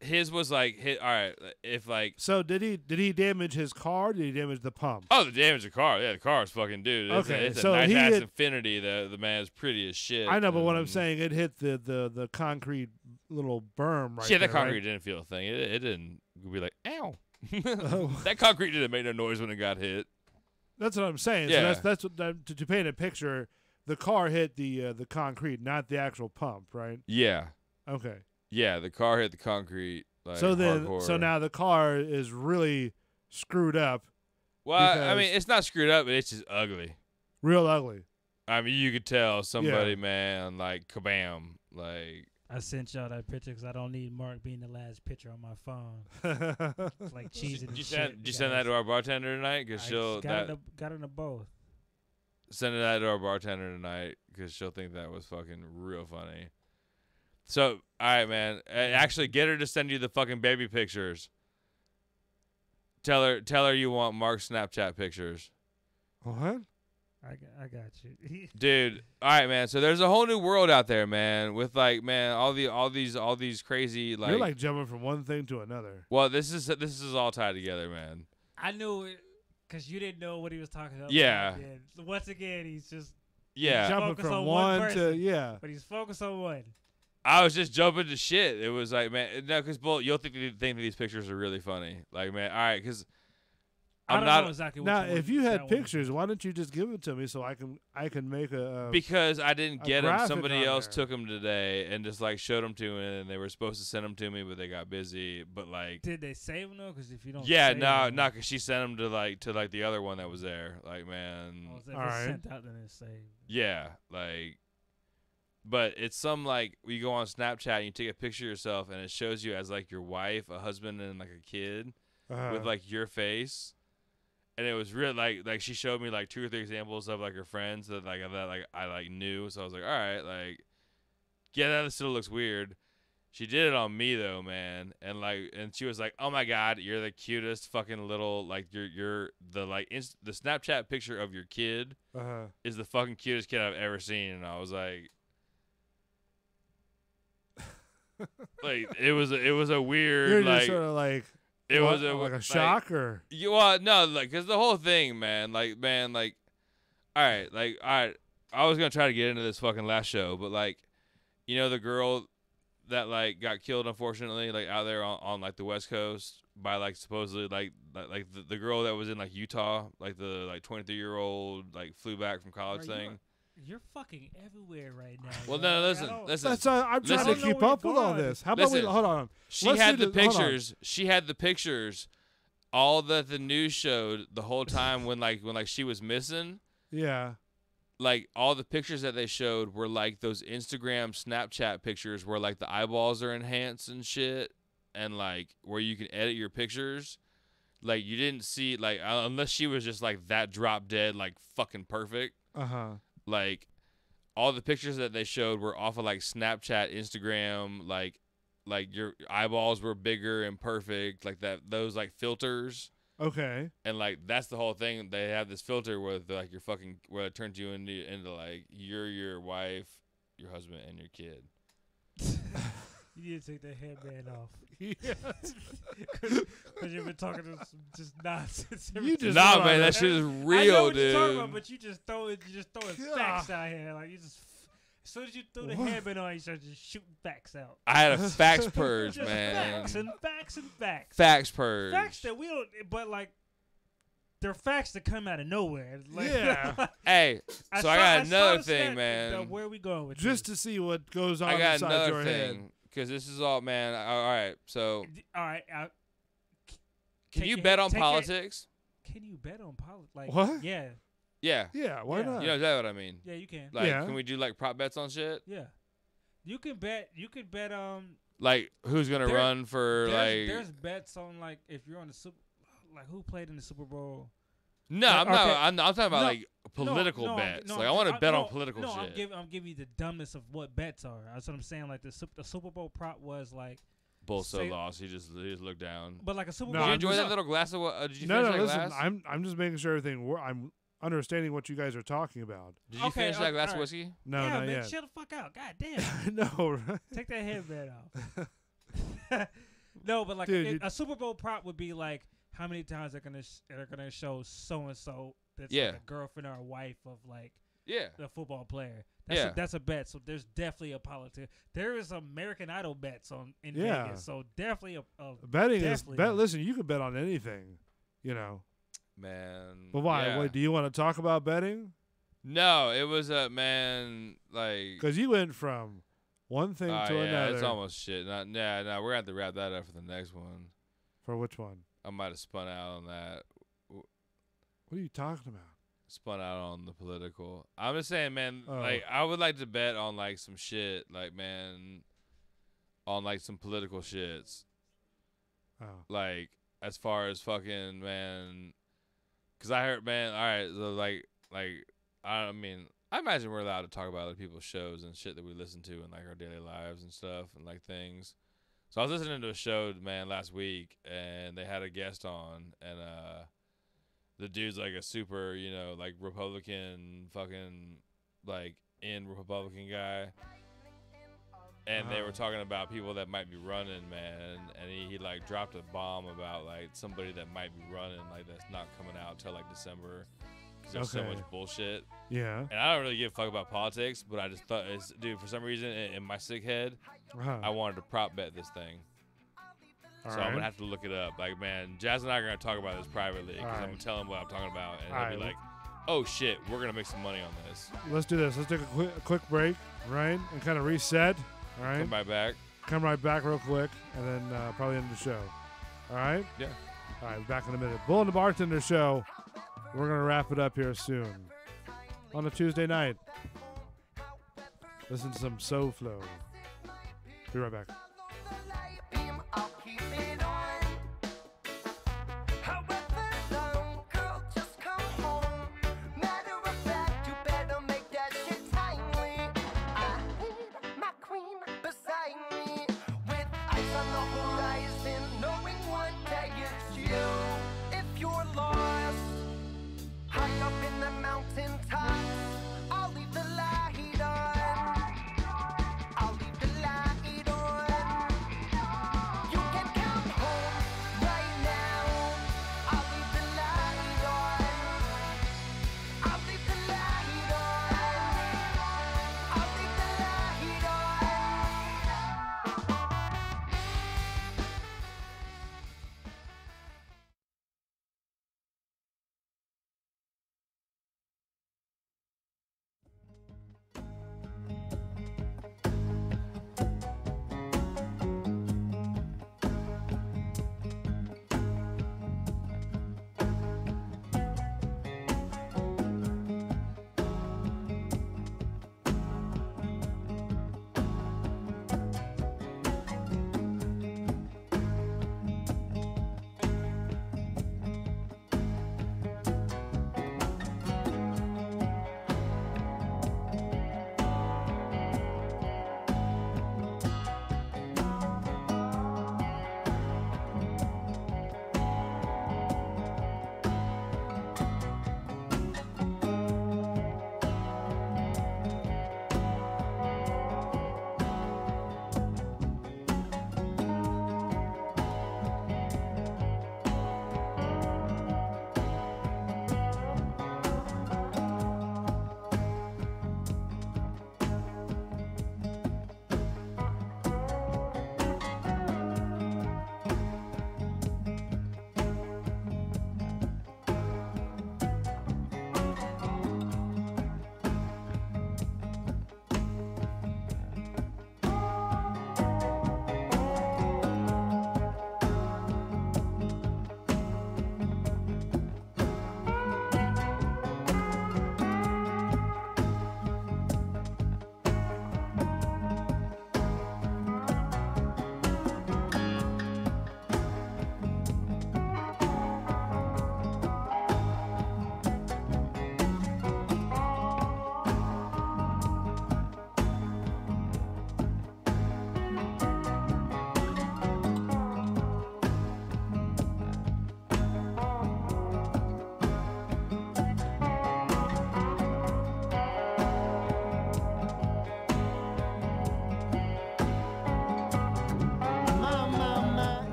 his was like hit. All right, if like So did he damage his car? Did he damage the pump? oh, the damage the car. Yeah, the car is fucking dude. Okay, it's so a nice he ass hit- Infinity. The man is pretty as shit. I know, but what I'm and- saying, it hit the concrete little berm right yeah, that there, concrete right? didn't feel a thing. It didn't be like ow. Oh. That concrete didn't make no noise when it got hit. That's what I'm saying. Yeah. So that's what to paint a picture. The car hit the concrete, not the actual pump, right? Yeah, Okay. yeah. The car hit the concrete. Like, so hardcore. now the car is really screwed up, Well, I because- mean, it's not screwed up, but it's just ugly. real ugly. I mean, you could tell somebody, Yeah. man, like kabam, like. I sent y'all that picture because I don't need Mark being the last picture on my phone. It's like cheesing and shit. Did you send that to our bartender tonight? Cause she'll got into both. send that to our bartender tonight because she'll think that was fucking real funny. So, all right, man. Actually, get her to send you the fucking baby pictures. Tell her you want Mark's Snapchat pictures. What? I got you. Dude, all right, man. So there's a whole new world out there, man, with like, man, all these crazy like. You're like jumping from one thing to another. Well, this is all tied together, man. I knew it because you didn't know what he was talking about. Yeah. Once again, he's just Yeah. Jumping focused from on one person, to yeah. but he's focused on one. I was just jumping to shit. It was like, man, no, because you'll think that these pictures are really funny. Like, man, all right, because I I'm don't know not exactly what Now, one- if you that had one- pictures, why don't you just give it to me so I can make a because I didn't a get them. graphic Somebody on else there. took them today and just like showed them to me, and they were supposed to send them to me, but they got busy. But like, Did they save them though? Because if you don't, yeah, save no, them, no, because she sent them to like the other one that was there. Like, man, oh, so if All it's right. sent out, then it's saved. yeah, like. But it's some like you go on Snapchat and you take a picture of yourself and it shows you as like your wife, a husband, and like a kid with like your face, and it was real like she showed me like 2 or 3 examples of like her friends that I like knew, so I was like, all right, like yeah, that still looks weird. She did it on me though, man, and she was like, oh my god, you're the cutest fucking little like you're the like the Snapchat picture of your kid is the fucking cutest kid I've ever seen, and I was like. Like it was a weird You're like just sort of like it what, was a like a shock or you well no like because the whole thing man like all right I was gonna try to get into this fucking last show but like you know the girl that like got killed unfortunately like out there on like the West Coast by like supposedly like the girl that was in like Utah like the like 23-year-old like flew back from college Bro, thing. You're fucking everywhere right now. Well, bro. no, Like, listen. That's I'm trying to keep up with all this. How about we Listen, hold on? She Let's had do the this- hold on. pictures. She had the pictures. All that the news showed the whole time when she was missing. Yeah. Like all the pictures that they showed were like those Instagram, Snapchat pictures where like the eyeballs are enhanced and shit, and like where you can edit your pictures. Like you didn't see like unless she was just like that drop dead like fucking perfect. Like all the pictures that they showed were off of like Snapchat, Instagram, like your eyeballs were bigger and perfect, like those like filters. Okay. And like that's the whole thing. They have this filter where like your fucking where it turns you into like you're your wife, your husband, and your kid. You need to take that headband off. Yeah. Because you've been talking to some just nonsense. You just Nah, man, that shit is I know real, what you're talking dude. about, but you just throwing facts out here. Like you just, as soon as you threw the headband on, you started just shooting facts out. I had a fax purge, Just man. Facts and facts and facts. Fax purge. Facts that we don't, but like, they're facts that come out of nowhere. Like, Yeah. Hey, so I got another thing, stat, man. Where are we going with Just this? to see what goes on I got inside another your head. thing because this is all, man. All right, so All right. can you bet on politics? Can you bet on politics? Like, What? Yeah. Yeah. Yeah, why not? You know exactly what I mean. Yeah, you can. Like, can we do like prop bets on shit? Yeah. You could bet. Like who's gonna run for there's bets on like if you're on the Super, like who played in the Super Bowl. No, I'm not. I'm talking about like political bets. Like I want to bet on political shit. I'm giving you the dumbness of what bets are. That's what I'm saying. Like the Super Bowl prop was like. Bolso lost. He just looked down. But like a Super Bowl. Bowl. Did you enjoy that little glass of what? Did you no, finish that listen. glass? I'm just making sure everything. I'm understanding what you guys are talking about. Did you finish that glass of whiskey? No, yeah, not man, yet. Shut the fuck out. God damn. No. Right? Take that headband off. No, but like a Super Bowl prop would be like how many times they're gonna show so and so that's like a girlfriend or a wife of like the football player. That's a bet. So there's definitely a politics. There is American Idol bets in Vegas. So definitely a betting is listen, you can bet on anything, you know. Man. But why? Yeah. Wait, do you want to talk about betting? No, it was a man like because you went from one thing to another. It's almost shit. No, we're gonna have to wrap that up for the next one. For which one? I might have spun out on that. What are you talking about? Spun out on the political. I'm just saying, man. Like, I would like to bet on like some shit, like man, on like some political shits. Oh. Like as far as fucking man, because I heard man. All right, so like I mean, I imagine we're allowed to talk about other people's shows and shit that we listen to in like our daily lives and stuff and like things. So I was listening to a show, man, last week, and they had a guest on, and the dude's like a super, you know, like Republican, fucking like in Republican guy, and they were talking about people that might be running, man, and he like dropped a bomb about like somebody that might be running, like that's not coming out till like December. There's so much bullshit. Yeah. And I don't really give a fuck about politics, but I just thought, dude, for some reason in my sick head, I wanted to prop bet this thing. So I'm going to have to look it up. Like, man, Jazz and I are going to talk about this privately because I'm going to tell him what I'm talking about. And he'll be like, oh, shit, we're going to make some money on this. Let's do this. Let's take a quick break, right? And kind of reset. All right? Come right back real quick, and then probably end the show. All right? Yeah. All right, back in a minute. Bull and the Bartender Show. We're going to wrap it up here soon. On a Tuesday night. Listen to some Soul Flow. Be right back.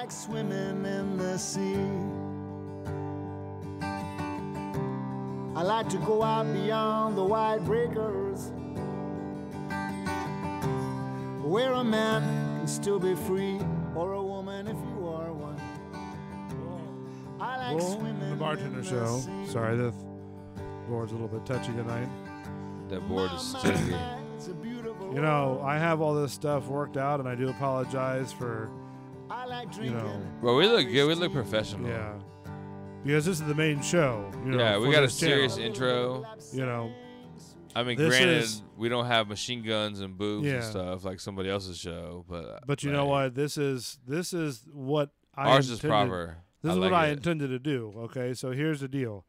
like swimming in the sea. I like to go out beyond the wide breakers, where a man can still be free, or a woman if you are one. I like swimming the Bartender in the Show. sea. Sorry, the board's a little bit touchy tonight. That board is sticky. You know, I have all this stuff worked out, and I do apologize for, you know. Well, we look good. We look professional. Yeah. Because this is the main show. You know, yeah, we for got a this channel. serious intro. You know. I mean, this granted, is, we don't have machine guns and boobs and Yeah. stuff like somebody else's show, but you know what? This is what I ours is intended- proper. This is like what I it. intended to do. Okay, so here's the deal: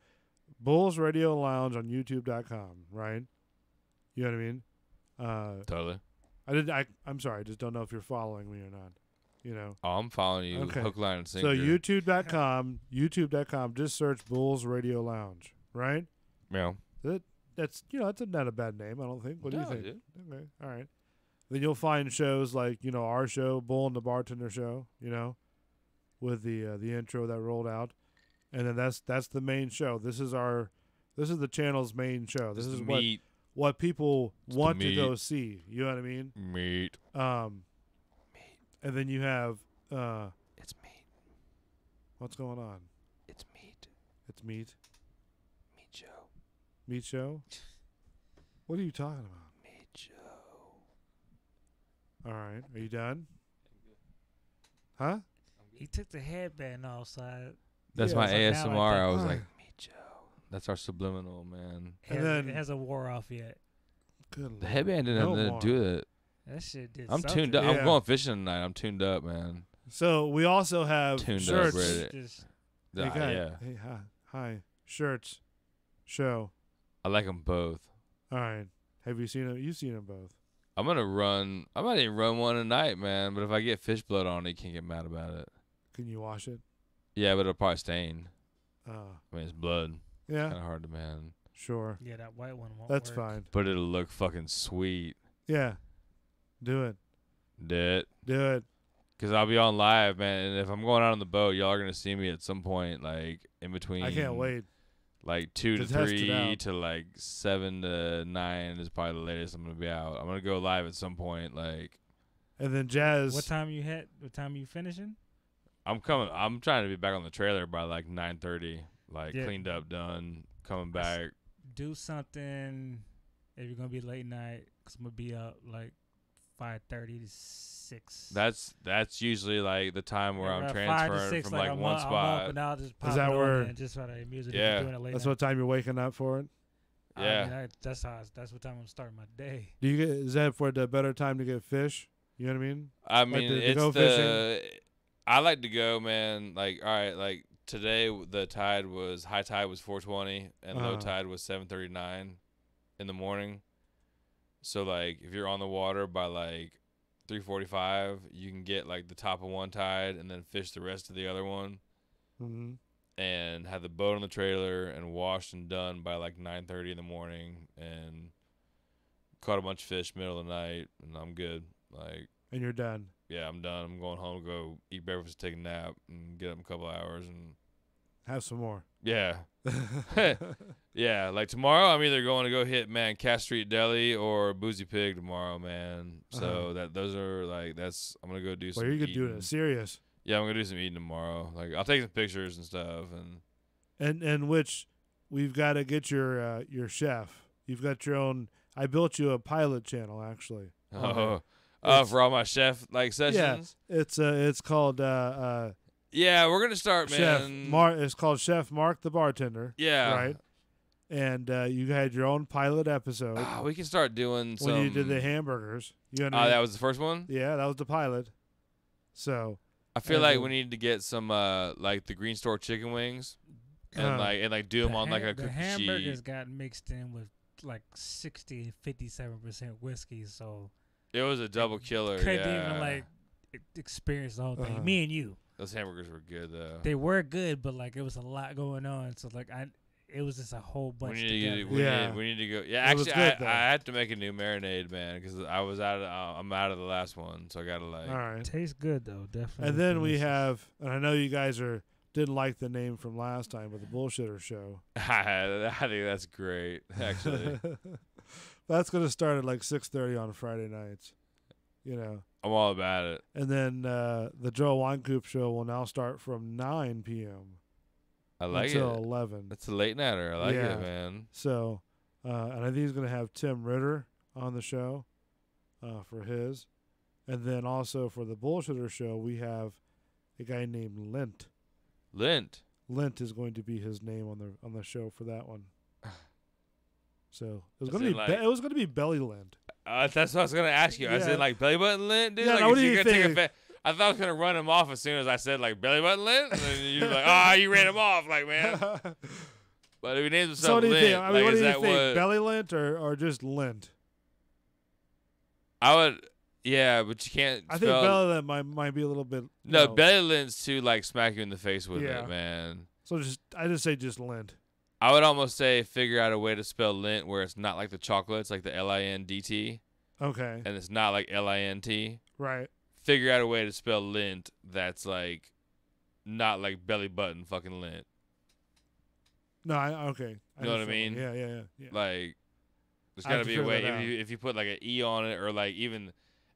Bulls Radio Lounge on YouTube.com. Right? You know what I mean? Totally. I'm sorry. I just don't know if you're following me or not. You know. Oh, I'm following you. Okay. Hook, line, and sinker. So YouTube.com. Just search Bulls Radio Lounge. Right? Yeah. That's that's not a bad name. I don't think. What do you No, think? dude. Okay. All right. Then you'll find shows like our show, Bull and the Bartender Show. With the intro that rolled out, and then that's the main show. This is the channel's main show. This is what people want to go see. You know what I mean? Meat. And then you have it's meat. What's going on? It's meat. It's meat. Meat show. Meat show. What are you talking about? Meat show. All right. Are you done? Huh? He took the headband off, so That's my ASMR. I was All like, right. Meat show. That's our subliminal, man. it hasn't wore off yet. Good The headband didn't have nothing to do with it. That shit did I'm something. tuned up. Yeah. I'm going fishing tonight. I'm tuned up, man. So we also have Tuned shirts. up, ready. Hey, guy. Yeah. Hey, hi. Shirts. Show. I like them both. All right. Have you seen them? You've seen them both. I'm gonna run. I might even run one tonight, man. But if I get fish blood on it, you can't get mad about it. Can you wash it? Yeah, but it'll probably stain. Uh, I mean, it's blood. Yeah. Kind of hard to man. Sure. Yeah, that white one won't That's work. fine. But it'll look fucking sweet. Yeah. Do it. Do it. Cause I'll be on live, man. And if I'm going out on the boat, y'all are gonna see me at some point, like in between. I can't wait. Like 2 to to test it 3 out. to like 7 to 9 is probably the latest I'm gonna be out. I'm gonna go live at some point, like. And then Jazz. What time you finishing? I'm coming. I'm trying to be back on the trailer by like 9:30, like Yeah. cleaned up, done, coming back. Do something if you're gonna be late night, cause I'm gonna be up like 5:30 to 6. That's usually like the time where I'm 5 to transferring 6, from like I'm one up, spot. and I'll just pop Is that it on where- and just try to music Yeah. if you're doing it late That's night. what time you're waking up for it? Yeah. That's what time I'm starting my day. Do you get? Is that for the better time to get fish? You know what I mean? I mean, to it's go fishing? I like to go, man. Like, all right, like today the high tide was 4:20 and low Uh-huh. tide was 7:39 in the morning. So like, if you're on the water by like 3:45, you can get like the top of one tide and then fish the rest of the other one, Mm-hmm. and have the boat on the trailer and washed and done by like 9:30 in the morning, and caught a bunch of fish middle of the night, and I'm good. Like. And you're done. Yeah, I'm done. I'm going home to go eat breakfast, take a nap, and get up in a couple hours. And Have some more. yeah, yeah. Like tomorrow, I'm either going to go hit Cass Street Deli or Boozy Pig tomorrow, man. So those are like I'm gonna go do some. Well, you could do eating. it serious. Yeah, I'm gonna do some eating tomorrow. Like I'll take some pictures and stuff, And which we've got to get your chef. You've got your own. I built you a pilot channel actually. For all my chef sessions. Yeah, it's called Yeah, we're gonna start, man. It's called Chef Mark the Bartender. Yeah. Right. And you had your own pilot episode. We can start doing some. When you did the hamburgers. You know what I mean? That was the first one? Yeah, that was the pilot. So I feel like we need to get some like the Green Store chicken wings and do them on like a the cookie hamburgers sheet. got mixed in with like 57% whiskey, so It was a double killer. couldn't Yeah. even like experience the whole thing. Uh-huh. Me and you. Those hamburgers were good though. They were good, but like it was a lot going on. So like it was just a whole bunch. We need to go. Yeah, It was actually, good, I had to make a new marinade, man, because I was I'm out of the last one, so I gotta like. All right. Tastes good though, definitely. And then we have, and I know you guys didn't like the name from last time, but the Bullshitter Show. I think that's great, actually. That's gonna start at like 6:30 on Friday nights. You know. I'm all about it. And then the Joe Weinkoop Show will now start from 9 p.m. I like until it. 11. It's a late nighter. I like it, man. So, and I think he's going to have Tim Ritter on the show for his. And then also for the Bullshitter Show, we have a guy named Lint. Lint is going to be his name on the show for that one. So it was going to be Belly Lint. That's what I was gonna ask you. I said like belly button lint, dude. Yeah, like, what do you think? I thought I was gonna run him off as soon as I said like belly button lint, and then you were like, you ran him off, like man. But if he names himself so what do you Lint, think? I mean, like, what is do you that think? what? Belly Lint or just Lint? I would, yeah, but you can't. I think belly lint might be a little bit. No, belly lint's to like smack you in the face with Yeah. it, man. So I just say just Lint. I would almost say figure out a way to spell lint where it's not like the chocolates, like the LINDT. Okay. And it's not like LINT. Right. Figure out a way to spell lint that's like not like belly button fucking lint. No, okay. You know what I mean? Yeah. Like, there's got to be a way. If you put like an E on it or like even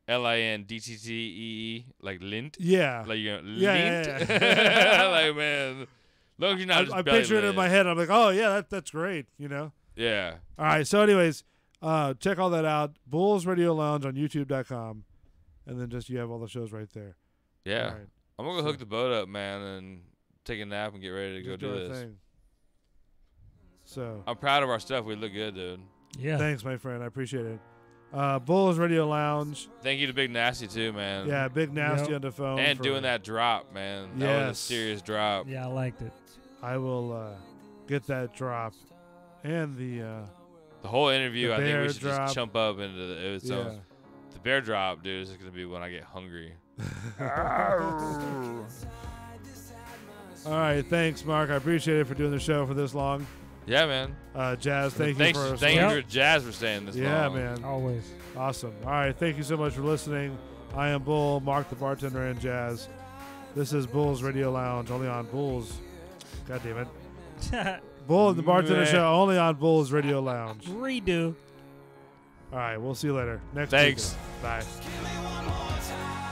LINDTTEE, like lint. Yeah. Like, you know, lint. Yeah. Like, man. Long as you're not I picture it in my head. I'm like, oh, yeah, that's great, you know? Yeah. All right. So, anyways, check all that out. Bulls Radio Lounge on YouTube.com. And then you have all the shows right there. Yeah. Right. I'm going to go hook the boat up, man, and take a nap and get ready to go do this. Thing. So I'm proud of our stuff. We look good, dude. Yeah. Thanks, my friend. I appreciate it. Bulls Radio Lounge. Thank you to Big Nasty, too, man. Yeah, Big Nasty on the phone. And doing that drop, man. Yes. That was a serious drop. Yeah, I liked it. I will get that drop. And the whole interview, I think we should drop. just jump up into it. So the bear drop, dude, is going to be when I get hungry. All right. Thanks, Mark. I appreciate it for doing the show for this long. Yeah, man. Jazz, thank you for Jazz for staying this long. Yeah, man. Always. Awesome. All right. Thank you so much for listening. I am Bull, Mark the Bartender, and Jazz. This is Bull's Radio Lounge, only on Bull's. God damn it. Bull and the Bartender Show, only on Bull's Radio Lounge. Redo. All right. We'll see you later. Next Thanks. weekend. Bye.